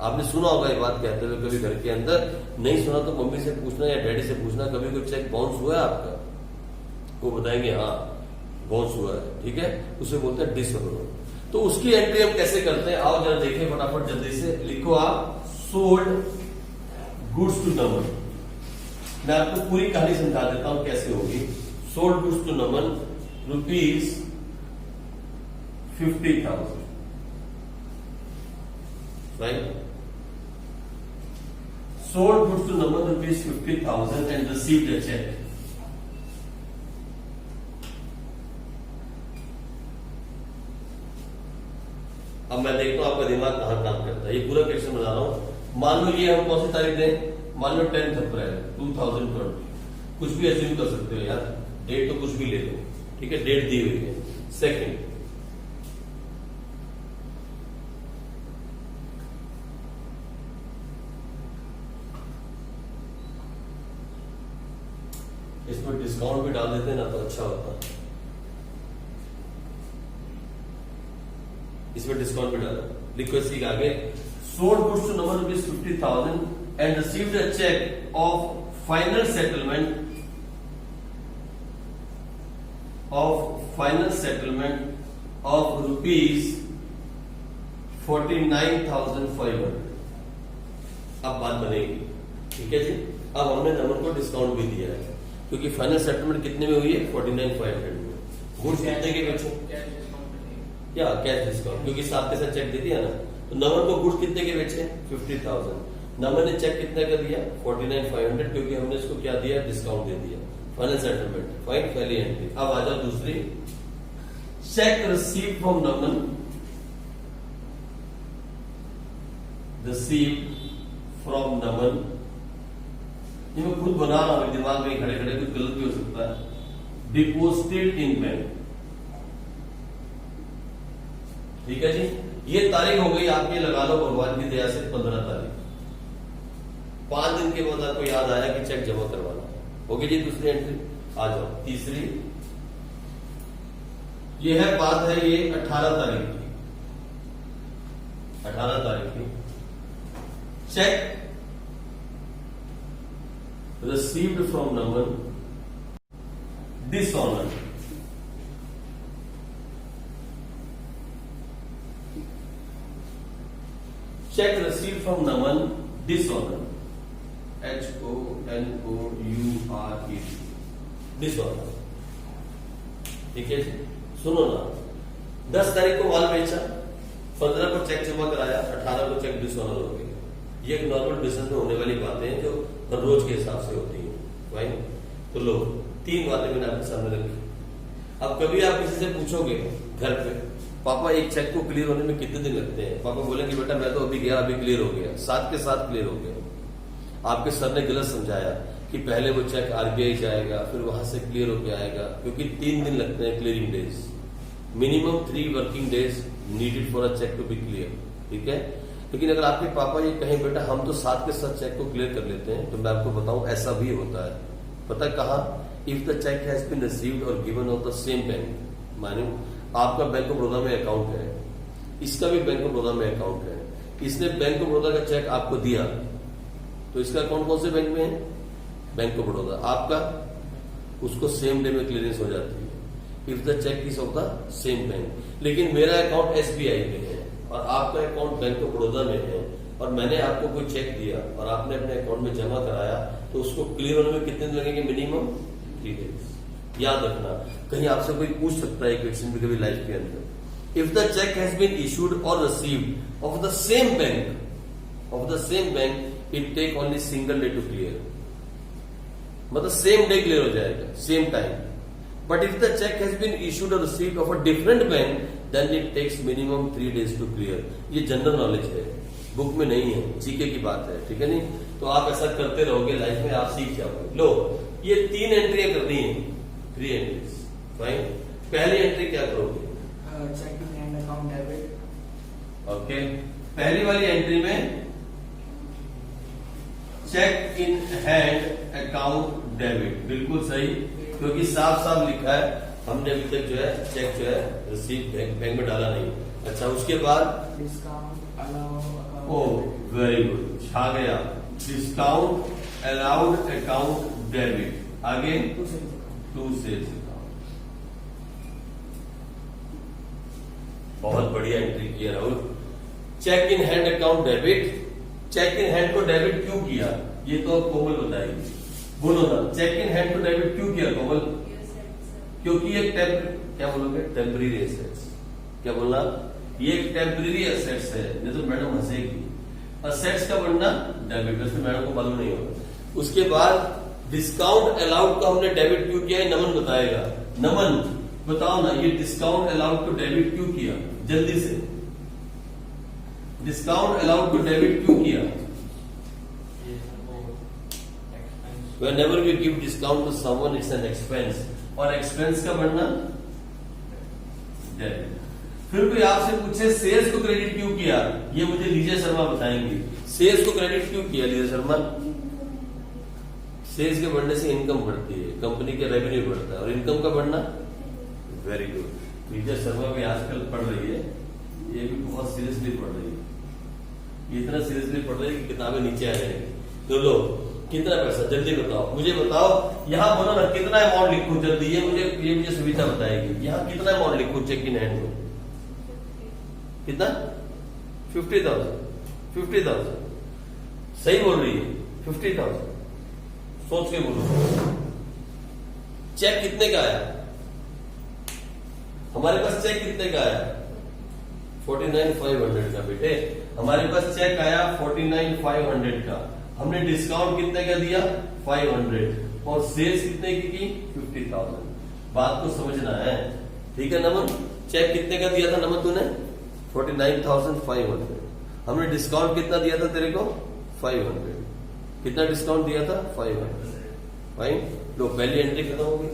आपने सुना होगा ये बात कहते हुए कभी घर के अंदर, नहीं सुना तो मम्मी से पूछना या डैडी से पूछना, कभी कोई चेक बाउंस हुआ है आपका? वो बताएंगे हाँ बाउंस हुआ है, ठीक है। उसे बोलते हैं डिसऑनर। तो उसकी एंट्री हम कैसे करते हैं, आओ जरा देखिए फटाफट जल्दी से। लिखो आप सोल्ड गुड्स टू नमन। मैं आपको पूरी कहानी समझा देता हूं कैसे होगी। Sold goods to Naman ₹50,000, right. Sold goods to Naman ₹50,000 and received a cheque. अब मैं देखता हूं आपका दिमाग कहां काम करता है। ये पूरा क्वेश्चन बना रहा हूं। मान लो ये हम कौन सी तारीख दें, मान लो 10 अप्रैल 2020। कुछ भी अज्यूम कर सकते हो यार, डेट तो कुछ भी ले लो, ठीक है, डेट दी हुई है। सेकंड, इसमें डिस्काउंट भी डाल देते ना तो अच्छा होता। इसमें डिस्काउंट भी डाला, लिखो इसी के आगे। Sold goods to Naman ₹50,000 and received a cheque of final settlement of ₹49,500। अब बात बनेगी, ठीक है जी। अब हमने नमन को डिस्काउंट भी दिया है क्योंकि फाइनल सेटलमेंट कितने में हुई है? 49,500 में। गुड्स कितने के बचे? क्या कैश डिस्काउंट, क्योंकि साथ के साथ चेक दे दिया ना। तो नमन को गुड्स कितने के बेचे? 50,000। नमन ने चेक कितने का दिया? 49,500, क्योंकि हमने इसको क्या दिया? डिस्काउंट दे दिया। फाइनल सेटलमेंट, फाइन, पहली एंट्री। अब आ जाओ दूसरी। Cheque received from Naman, received from Naman. ये मैं खुद बना रहा हूं दिमाग में खड़े खड़े, कुछ गलत भी हो सकता है। डिपोजिटेड इन बैंक, ठीक है जी। ये तारीख हो गई आपकी, लगा लो भगवान की दया से 15 तारीख। 5 दिन के बाद आपको याद आया कि चेक जमा करवाना है, होगी जी दूसरी एंट्री। आ जाओ तीसरी। ये है बात है ये 18 तारीख की, 18 तारीख की। Check received from Naman, dishonour. Check received from Naman, dishonour, HONOURE, dishonour, ठीक है। सुनो ना, 10 तारीख को माल बेचा, 15 को चेक जमा कराया, 18 को चेक डिसऑनर हो गया। ये एक नॉर्मल बिजनेस में होने वाली बातें हैं जो हर रोज के हिसाब से होती हैं, राइट। तो लो 3 बातें मैंने आपके सामने रखी। अब कभी आप किसी से पूछोगे घर पे, पापा एक चेक को क्लियर होने में कितने दिन लगते हैं? पापा बोलेंगे बेटा मैं तो अभी गया, अभी क्लियर हो गया, साथ के साथ क्लियर हो गया। आपके सर ने गलत समझाया कि पहले वो चेक RBI जाएगा, फिर वहां से क्लियर होकर आएगा, क्योंकि 3 दिन लगते हैं clearing days. Minimum 3 working days needed for a cheque to be clear, ठीक है। लेकिन अगर आपके पापा ये कहें बेटा हम तो साथ के साथ चेक को क्लियर कर लेते हैं, तो मैं आपको बताऊं ऐसा भी होता है। पता कहा? If the cheque has been received और given of the same bank. मानो आपका बैंक ऑफ बड़ौदा में अकाउंट है, इसका भी बैंक ऑफ बड़ौदा में अकाउंट है, इसने बैंक ऑफ बड़ौदा का चेक आपको दिया, तो इसका अकाउंट कौन से बैंक में है? Bank of Baroda. आपका उसको सेम डे में क्लियरेंस हो जाती है if the cheque is of the same bank. लेकिन मेरा अकाउंट SBI में है और आपका अकाउंट बैंक ऑफ बड़ौदा में है, और मैंने आपको कोई चेक दिया और आपने अपने अकाउंट में जमा कराया, तो उसको क्लियर होने में कितने दिन लगेंगे? Minimum 3 days. याद रखना, कहीं आपसे कोई पूछ सकता है क्वेश्चन भी कभी लाइफ के अंदर। If the cheque has been issued और received of the same bank, it take only single day to clear. मतलब सेम डे क्लियर हो जाएगा, same time. But if the cheque has been issued और received of a different bank, then it takes minimum 3 days to clear. ये general knowledge है, book में नहीं है, GK की बात है, ठीक है नहीं। तो आप ऐसा करते रहोगे, लाइफ में आप सीख जाओगे। लो ये 3 एंट्रियां करनी है, 3 एंट्रीज, फाइन। पहली एंट्री क्या करोगे? Cheque in hand account debit. Okay, पहली वाली एंट्री में cheque in hand account debit, बिल्कुल सही, क्योंकि साफ साफ लिखा है, हमने अभी तक जो है चेक जो है रिसीव बैंक में डाला नहीं. अच्छा, उसके बाद discount allow. Oh very good, छा गया. Discount allowed account debit. आगे टू सेल्स अकाउंट. बहुत बढ़िया एंट्री किया Rahul. Cheque in hand account debit. Cheque in hand को डेबिट क्यों किया, ये तो अब कोमल बताएगी. बोलो ना, चेक इन हैंड को डेबिट क्यों किया कोमल? क्योंकि ये क्या बोलोगे, टेम्पररी एसेट्स. क्या बोलना, ये एक टेम्पररी एसेट्स है. नहीं तो मैडम हंसेगी. एसेट्स का बनना डेबिट, वैसे मैडम को मालूम नहीं होगा. उसके बाद डिस्काउंट अलाउड का हमने डेबिट क्यों किया है, नमन बताएगा. नमन बताओ ना, ये डिस्काउंट अलाउड को डेबिट क्यों किया, जल्दी से. डिस्काउंट अलाउड को डेबिट क्यों किया? Whenever we give discount to someone, it's an expense. और एक्सपेंस का बनना डेबिट. फिर कोई आपसे पूछे सेल्स को क्रेडिट क्यों किया, ये मुझे लीजिए शर्मा बताएंगे. सेल्स को क्रेडिट क्यों किया लीजिए शर्मा? सेल्स के बढ़ने से इनकम बढ़ती है, कंपनी का रेवेन्यू बढ़ता है, और इनकम का बढ़ना. Very good. लीजिए शर्मा भी आजकल पढ़ रही है, ये भी बहुत सीरियसली पढ़ रही है. ये इतना सीरियसली पढ़ रही है कि किताबें नीचे आ जाएंगी. तो लो, कितना पैसा जल्दी बताओ, मुझे बताओ. यहां बोलो ना, कितना अमाउंट लिखूं जल्दी, ये मुझे सुविधा बताएगी. यहां कितना अमाउंट लिखूं चेक इन हैंड में? कितना? 50,000. 50,000 सही बोल रही है. 50,000 सोच के बोलो. चेक कितने का आया हमारे पास? चेक कितने का आया? 49,500 का. बेटे हमारे पास चेक आया 49,500 का. हमने डिस्काउंट कितने का दिया? 500. और सेल्स कितने की? 50,000. बात को समझना है, ठीक है नमन? चेक कितने का दिया था नमन तूने? 49,500. हमने डिस्काउंट कितना दिया था तेरे को? 500. कितना डिस्काउंट दिया था? 500. फाइन. लो, पहली एंट्री खत्म होगी.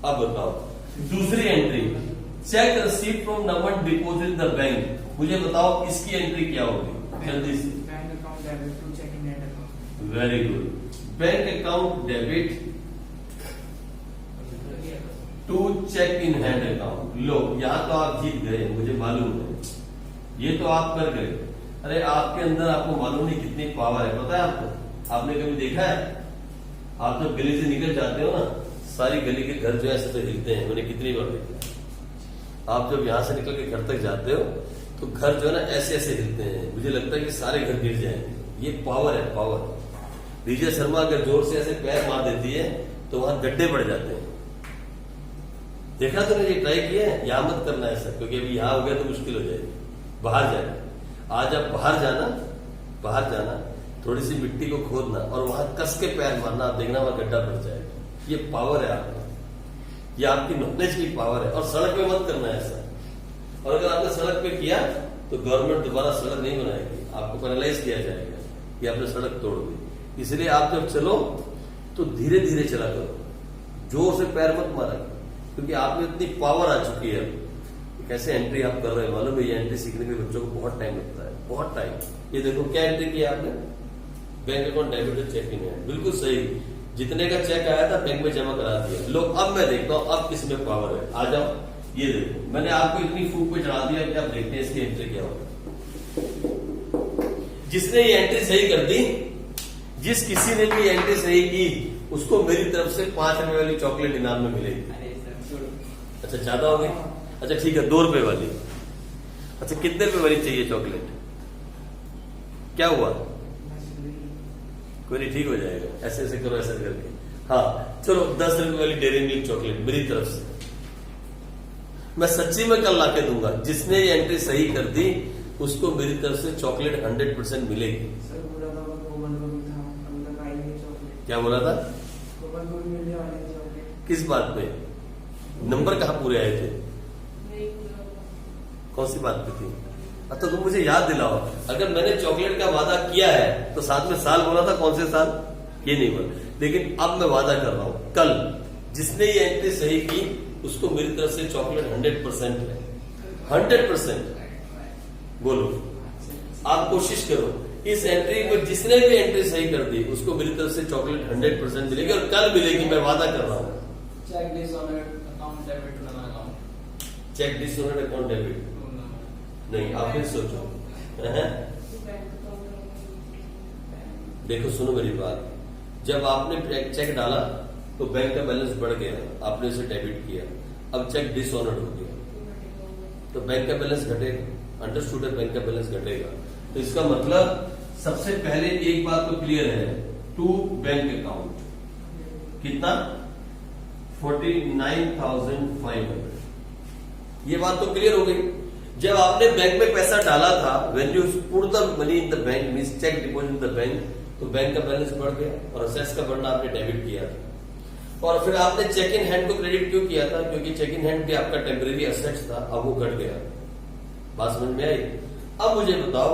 अब बताओ दूसरी entry. Cheque receive from Naman deposit the bank. मुझे बताओ इसकी एंट्री क्या होगी जल्दी से. Bank account debit to cheque in hand account. Very good. Bank account debit to cheque in hand account. लो, यहां तो आप जीत गए, मुझे मालूम है. ये तो आप कर गए. अरे आपके अंदर आपको मालूम नहीं कितनी पावर है, पता है आपको? आपने कभी देखा है? आप जब गली से निकल जाते हो ना, सारी गली के घर जो है ऐसे तो हिलते हैं. मैंने कितनी बार देखा. आप जब यहां से निकल के घर तक जाते हो तो घर जो है ना ऐसे ऐसे हिलते हैं. मुझे लगता है कि सारे घर गिर जाएंगे. ये पावर है, पावर. विजय शर्मा अगर जोर से ऐसे पैर मार देती है तो वहां गड्ढे पड़ जाते हैं. देखा तुमने? ये ट्राई किया है? यहां मत करना ऐसा, क्योंकि अभी यहां हो गया तो मुश्किल हो जाएगी. बाहर जाना. आज आप बाहर जाना, थोड़ी सी मिट्टी को खोदना और वहां कस के पैर मारना, आप देखना वहां गड्ढा पड़ जाएगा. ये पावर है आपका, ये आपकी नॉलेज की पावर है. और सड़क पे मत करना ऐसा. और अगर आपने सड़क पे किया तो गवर्नमेंट दोबारा सड़क नहीं बनाएगी, आपको पैरालाइज किया जाएगा कि आपने सड़क तोड़ दी. इसलिए आप जब चलो तो धीरे धीरे चला करो, जोर से पैर मत मारा, क्योंकि आप में इतनी पावर आ चुकी है. कैसे एंट्री आप कर रहे हैं मालूम है? ये एंट्री सीखने में बच्चों को बहुत टाइम लगता है, बहुत टाइम. ये देखो क्या एंट्री किया आपने? Bank account debit cheque in hand. बिल्कुल सही. जितने का चेक आया था बैंक में जमा करा दिया. लो, अब मैं देखता हूं अब किसमें पावर है. आ जाओ. ये देखो, मैंने आपको इतनी फूक पे चढ़ा दिया कि आप देखते हैं इसकी एंट्री क्या होगी. जिसने ये एंट्री सही कर दी, जिस किसी ने भी एंट्री सही की, उसको मेरी तरफ से 5 रुपए वाली चॉकलेट इनाम में मिलेगी. अच्छा, ज्यादा हो गई? अच्छा ठीक है, 2 रुपए वाली. अच्छा, कितने रुपए वाली चाहिए चॉकलेट? क्या हुआ? कोई नहीं, ठीक हो जाएगा. ऐसे ऐसे करो, ऐसे करके. हाँ चलो, 10 रुपए वाली डेयरी मिल्क चॉकलेट मेरी तरफ से. मैं सच्ची में कल लाके दूंगा. जिसने ये एंट्री सही कर दी उसको मेरी तरफ से चॉकलेट 100% मिलेगी. सर बोला था गोपालपुर में था, अभी तक आई नहीं चॉकलेट. क्या बोला था? गोपालपुर में मिलने वाली है चॉकलेट. किस बात पे? नंबर कहाँ पूरे आए थे? कौन सी बात पे थी? तो तुम मुझे याद दिलाओ. अगर मैंने चॉकलेट का वादा किया है तो साथ में साल बोला था. कौन से साल? ये नहीं बोला. लेकिन अब मैं वादा कर रहा हूं, कल जिसने ये एंट्री सही की उसको मेरी तरफ से चॉकलेट 100% है, 100%। बोलो, आप कोशिश करो, इस एंट्री को जिसने भी एंट्री सही कर दी उसको मेरी तरफ से चॉकलेट 100% मिलेगी, और कल मिलेगी, मैं वादा कर रहा हूँ। Cheque dishonoured account debit to Naman account. Cheque dishonoured account debit नहीं, आप फिर सोचो। देखो सुनो मेरी बात, जब आपने चेक डाला तो बैंक का बैलेंस बढ़ गया, आपने उसे डेबिट किया, अब चेक डिसऑनर्ड हो गया तो बैंक का बैलेंस घटेगा। अंडरस्टूड है, बैंक का बैलेंस घटेगा। तो इसका मतलब सबसे पहले एक बात तो क्लियर है, टू बैंक अकाउंट कितना 49,500, ये बात तो क्लियर हो गई। जब आपने बैंक में पैसा डाला था, when you put the money in the bank means cheque deposit in the bank, तो बैंक का बैलेंस बढ़ गया और असेट्स का बढ़ना आपने डेबिट किया था। और फिर आपने चेक इन हैंड को क्रेडिट क्यों किया था? क्योंकि चेक इन हैंड भी आपका टेम्परेरी असेट्स था, अब वो घट गया। बात समझ में आई? अब मुझे बताओ,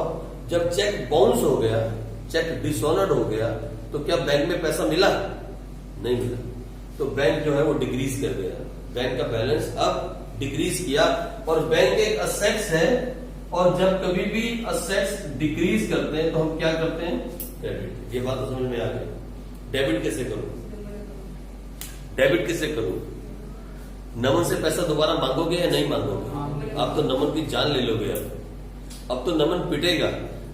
जब चेक बाउंस हो गया, चेक डिसऑनर्ड हो गया, तो क्या बैंक में पैसा मिला? नहीं मिला। तो बैंक जो है वो डिक्रीज कर गया, बैंक का बैलेंस अब डिक्रीज किया। और बैंक एक असेट्स है, और जब कभी भी असेट्स डिक्रीज करते हैं तो हम क्या करते हैं? डेबिट। ये बात तो समझ में आ गई। डेबिट कैसे करूं? डेबिट कैसे करूं? नमन से पैसा दोबारा मांगोगे या नहीं मांगोगे? आप तो नमन की जान ले लोगे। अब तो नमन पिटेगा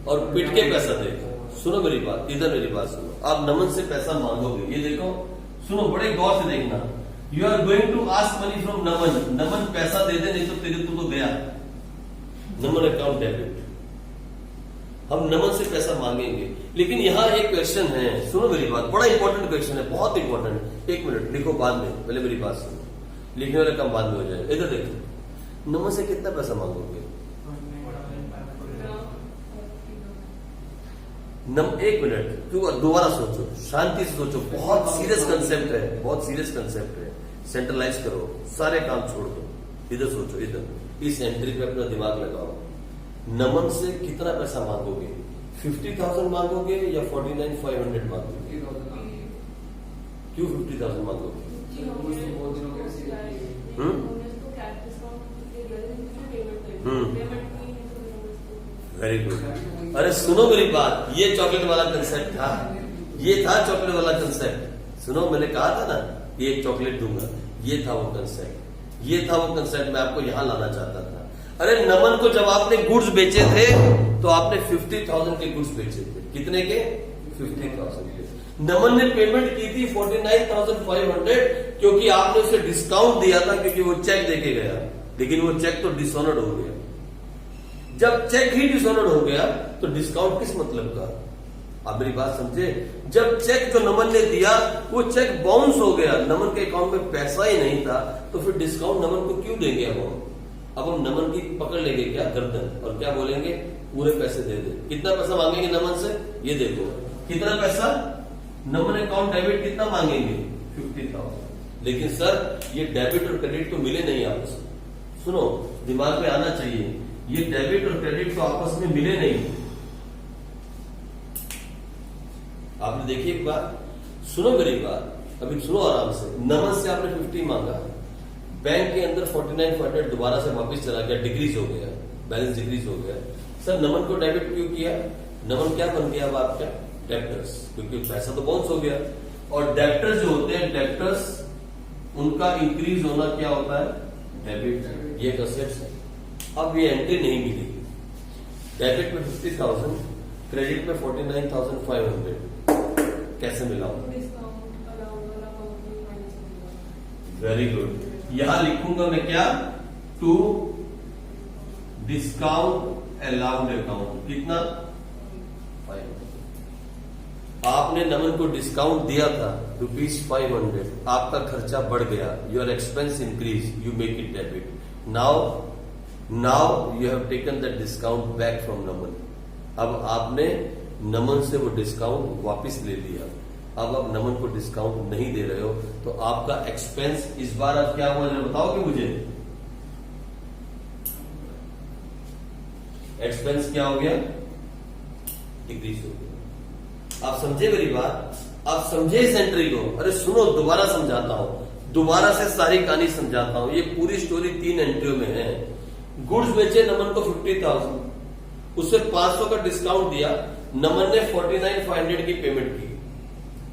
और पिट के पैसा देगा। सुनो मेरी बात, इधर मेरी बात सुनो। आप नमन से पैसा मांगोगे, ये देखो, सुनो बड़े गौर से देखना। You are going to ask money from Naman, Naman पैसा दे दे, नहीं तो तेरे तू तो गया। नमन अकाउंट डेबिट, हम नमन से पैसा मांगेंगे। लेकिन यहां एक क्वेश्चन है, सुनो मेरी बात, बड़ा इंपॉर्टेंट क्वेश्चन है, बहुत इंपॉर्टेंट। एक मिनट लिखो, बाद में, पहले मेरी बात सुनो, लिखने वाला काम बाद में हो जाएगा। इधर देखो, नमन से कितना पैसा मांगोगे? एक मिनट, क्यों? दोबारा सोचो, शांति से सोचो, बहुत सीरियस कंसेप्ट है, बहुत सीरियस कंसेप्ट है। सेंट्रलाइज करो, सारे काम छोड़ दो, इधर सोचो, इधर इस एंट्री पे अपना दिमाग लगाओ। नमन से कितना पैसा मांगोगे? 50,000 मांगोगे या 49,500 मांगोगे? क्यों 50,000 मांगोगे? Very good. अरे सुनो मेरी बात, ये चॉकलेट वाला कंसेप्ट था, ये था चॉकलेट वाला कंसेप्ट। सुनो, मैंने कहा था ना कि एक चॉकलेट दूंगा, ये था वो कंसेप्ट, ये था वो कंसेप्ट, मैं आपको यहां लाना चाहता था। अरे नमन को जब आपने गुड्स बेचे थे तो आपने 50,000 के गुड्स बेचे थे। कितने के? 50,000 के। नमन ने पेमेंट की थी 49,500, क्योंकि आपने उसे डिस्काउंट दिया था, क्योंकि वो चेक देके गया। लेकिन वो चेक तो डिसऑनर्ड हो गया। जब चेक ही डिसऑनर्ड हो गया तो डिस्काउंट किस मतलब का? आप मेरी बात समझे? जब चेक जो नमन ने दिया वो चेक बाउंस हो गया, नमन के अकाउंट में पैसा ही नहीं था, तो फिर डिस्काउंट नमन को क्यों देंगे? अब हम नमन की पकड़ लेंगे क्या? गर्दन, और क्या बोलेंगे? पूरे पैसे दे दे। कितना पैसा मांगेंगे नमन से? ये देखो कितना पैसा। नमन अकाउंट डेबिट कितना मांगेंगे? 50,000। लेकिन सर ये डेबिट और क्रेडिट तो मिले नहीं आपस में। सुनो, दिमाग में आना चाहिए, ये डेबिट और क्रेडिट तो आपस में मिले नहीं। आपने देखी एक बात, सुनो मेरी बात, अभी सुनो आराम से। नमन से आपने 50 मांगा, बैंक के अंदर 49,500 दोबारा से वापस चला गया, डिक्रीज हो गया, बैलेंस डिक्रीज हो गया। सर नमन को डेबिट क्यों किया? नमन क्या बन गया अब आपका? डेब्टर्स, क्योंकि पैसा तो बाउंस हो गया। और डेब्टर्स जो होते हैं, डेब्टर्स उनका इंक्रीज होना क्या होता है? डेबिट। ये असेट्स है। अब ये एंट्री नहीं मिली, डेबिट में 50,000, क्रेडिट में 49,500, कैसे मिलाऊं? Very good. यहां लिखूंगा मैं क्या? To discount allowed account. कितना? 500। आपने नमन को डिस्काउंट दिया था ₹500, आपका खर्चा बढ़ गया, your expense increase, you make it debit. Now you have taken the discount back from Naman. अब आपने नमन से वो डिस्काउंट वापस ले लिया। अब आप नमन को डिस्काउंट नहीं दे रहे हो, तो आपका एक्सपेंस इस बार अब क्या हुआ, बताओगे मुझे? एक्सपेंस क्या हो गया? डिक्रीज हो गया। आप समझे मेरी बात? आप समझे इस एंट्री को? अरे सुनो, दोबारा समझाता हूं। दोबारा से सारी कहानी समझाता हूं। ये पूरी स्टोरी 3 एंट्रियों में है। गुड्स बेचे नमन को 50,000, उसे 500 का डिस्काउंट दिया, नमन ने 49,500 की पेमेंट की।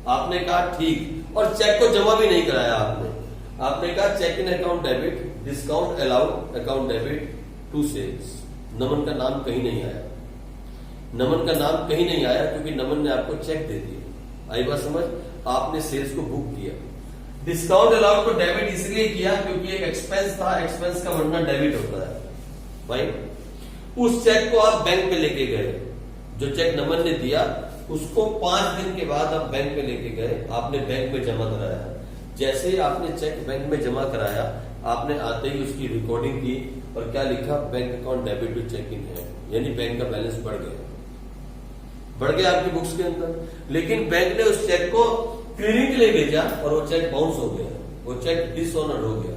आपने कहा ठीक, और चेक को जमा भी नहीं कराया आपने कहा cheque in account debit, discount allowed, account debit to sales. Naman का नाम कहीं नहीं आया, नमन का नाम कहीं नहीं आया क्योंकि नमन ने आपको चेक दे दिया। आई बात समझ? आपने सेल्स को बुक किया। डिस्काउंट अलाउड को डेबिट इसलिए किया क्योंकि एक एक्सपेंस था, एक्सपेंस का वर्णन डेबिट होता है भाई। उस चेक को आप बैंक में लेके गए, जो चेक नमन ने दिया उसको 5 दिन के बाद आप बैंक में लेके गए, आपने बैंक में जमा कराया। जैसे ही आपने चेक बैंक में जमा कराया, आपने आते ही उसकी रिकॉर्डिंग की और क्या लिखा, bank account debit to cheque in है, यानी बैंक का बैलेंस बढ़ गया आपकी बुक्स के अंदर। लेकिन बैंक ने उस चेक को क्लियरिंग के लिए भेजा और वो चेक बाउंस हो गया, वो चेक डिसऑनर्ड हो गया।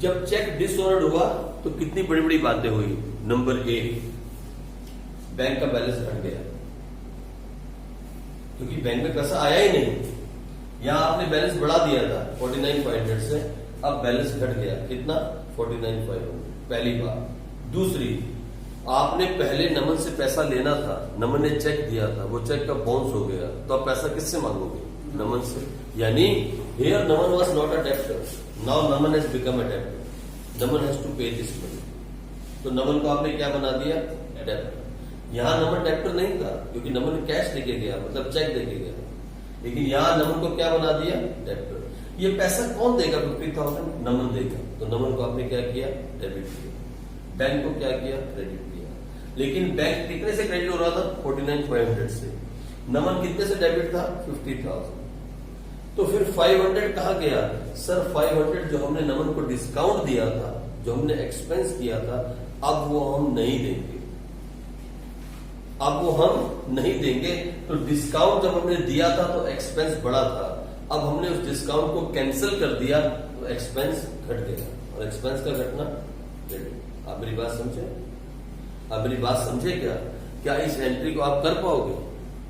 जब चेक डिसऑनर्ड हुआ तो कितनी बड़ी बड़ी बातें हुई। नंबर 1, बैंक का बैलेंस घट गया क्योंकि बैंक में पैसा आया ही नहीं। यहां आपने बैलेंस बढ़ा दिया था 49,500 से, अब बैलेंस घट गया कितना, 49,500, पहली बात। दूसरी, आपने पहले नमन से पैसा लेना था, नमन ने चेक दिया था, वो चेक का बाउंस हो गया, तो आप पैसा किससे मांगोगे, नमन से। यानी here Naman was not a debtor, now Naman has become a debtor, Naman has to pay this money. तो नमन को आपने क्या बना दिया, डेब्टर। यहां नमन डेब्टर नहीं था क्योंकि नमन कैश लेके गया, मतलब चेक देके गया, लेकिन यहां नमन को क्या बना दिया, डेब्टर। ये पैसा कौन देगा, 50,000 नमन देगा, तो नमन को आपने क्या किया, डेबिट किया। बैंक को क्या किया, क्रेडिट किया। लेकिन बैंक कितने से क्रेडिट हो रहा था, 49,500 से। नमन कितने से डेबिट था, 50,000। तो फिर 500 कहा गया, सर 500 जो हमने नमन को डिस्काउंट दिया था, जो हमने एक्सपेंस किया था, अब वो हम नहीं देंगे, अब वो हम नहीं देंगे। तो डिस्काउंट जब हमने दिया था तो एक्सपेंस बढ़ा था, अब हमने उस डिस्काउंट को कैंसिल कर दिया तो एक्सपेंस घट गया, और एक्सपेंस का घटना क्रेडिट। आप मेरी बात समझे, आप मेरी बात समझे क्या इस एंट्री को आप कर पाओगे,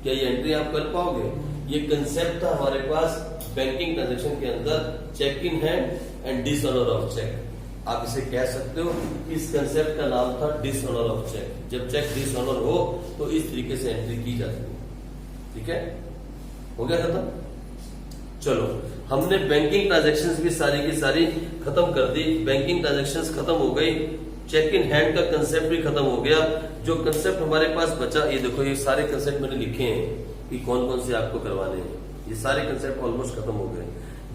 क्या ये एंट्री आप कर पाओगे। ये कंसेप्ट था हमारे पास बैंकिंग ट्रांजेक्शन के अंदर, cheque in hand and dishonour of cheque. आप इसे कह सकते हो, इस कंसेप्ट का नाम था डिसऑनर ऑफ चेक। जब चेक डिसऑनर हो तो इस तरीके से एंट्री की जाती है। ठीक है, हो गया खत्म। चलो, हमने बैंकिंग ट्रांजैक्शंस भी सारी की सारी खत्म कर दी। बैंकिंग ट्रांजैक्शंस खत्म हो गई, चेक इन हैंड का कंसेप्ट भी खत्म हो गया। जो कंसेप्ट हमारे पास बचा, ये देखो, ये सारे कंसेप्ट मैंने लिखे हैं कि कौन कौन से आपको करवाने हैं। ये सारे कंसेप्ट ऑलमोस्ट खत्म हो गए।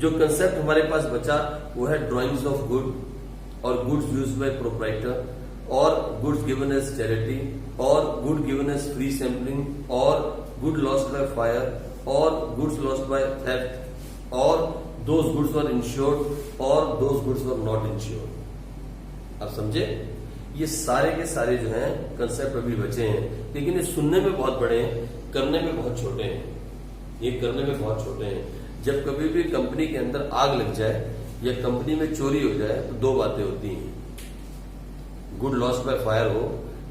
जो कंसेप्ट हमारे पास बचा वो है ड्राइंग्स ऑफ गुड, और गुड्स यूज्ड बाय प्रोप्राइटर, और गुड्स गिवन एज चैरिटी, और good given as free sampling, और गुड लॉस्ट बाय फायर, और गुड्स लॉस्ट बाय थेफ्ट, और दोज गुड्स वर इंश्योर्ड, और those goods were not insured. आप समझे, ये सारे के सारे जो हैं कंसेप्ट अभी बचे हैं, लेकिन ये सुनने में बहुत बड़े हैं, करने में बहुत छोटे हैं। ये करने में बहुत छोटे हैं। जब कभी भी कंपनी के अंदर आग लग जाए या कंपनी में चोरी हो जाए तो 2 बातें होती हैं, गुड लॉस्ट बाय फायर हो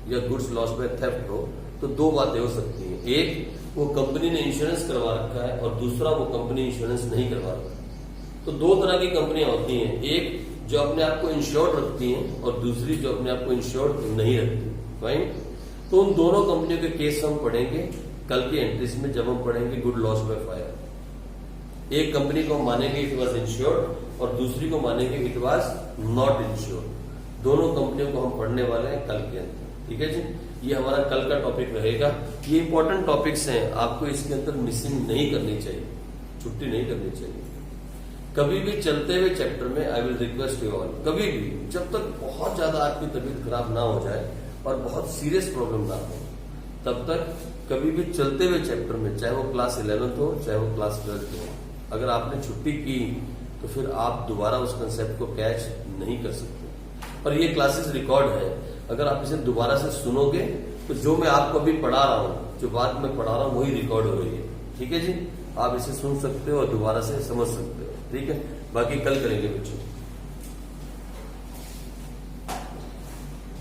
या गुड्स लॉस्ट बाय थेफ्ट हो, तो 2 बातें हो सकती हैं। एक, वो कंपनी ने इंश्योरेंस करवा रखा है, और दूसरा, वो कंपनी इंश्योरेंस नहीं करवा रखा। तो 2 तरह की कंपनियां होती हैं, एक जो अपने आप को इंश्योर्ड रखती हैं और दूसरी जो अपने आप को इंश्योर्ड नहीं रखती। फाइन, तो उन दोनों कंपनियों के केस हम पढ़ेंगे कल की एंट्रीज में, जब हम पढ़ेंगे गुड लॉस्ट बाय फायर। एक कंपनी को मानेंगे इट वॉज इंश्योर्ड और दूसरी को मानेंगे इट वॉज नॉट इंश्योर्ड। दोनों कंपनियों को हम पढ़ने वाले हैं कल के अंदर। ठीक है जी, ये हमारा कल का टॉपिक रहेगा। ये इंपॉर्टेंट टॉपिक्स हैं, आपको इसके अंदर मिसिंग नहीं करनी चाहिए, छुट्टी नहीं करनी चाहिए। कभी भी चलते हुए चैप्टर में I will request you all, कभी भी जब तक बहुत ज्यादा आपकी तबीयत खराब ना हो जाए और बहुत सीरियस प्रॉब्लम ना हो, तब तक कभी भी चलते हुए चैप्टर में, चाहे वो क्लास 11th हो चाहे वो क्लास 12th हो, अगर आपने छुट्टी की तो फिर आप दोबारा उस कंसेप्ट को कैच नहीं कर सकते। और ये क्लासेस रिकॉर्ड है, अगर आप इसे दोबारा से सुनोगे तो जो मैं आपको अभी पढ़ा रहा हूँ, जो बात मैं पढ़ा रहा हूँ, वही रिकॉर्ड हो रही है। ठीक है जी, आप इसे सुन सकते हो और दोबारा से समझ सकते हो। ठीक है, बाकी कल करेंगे बच्चों।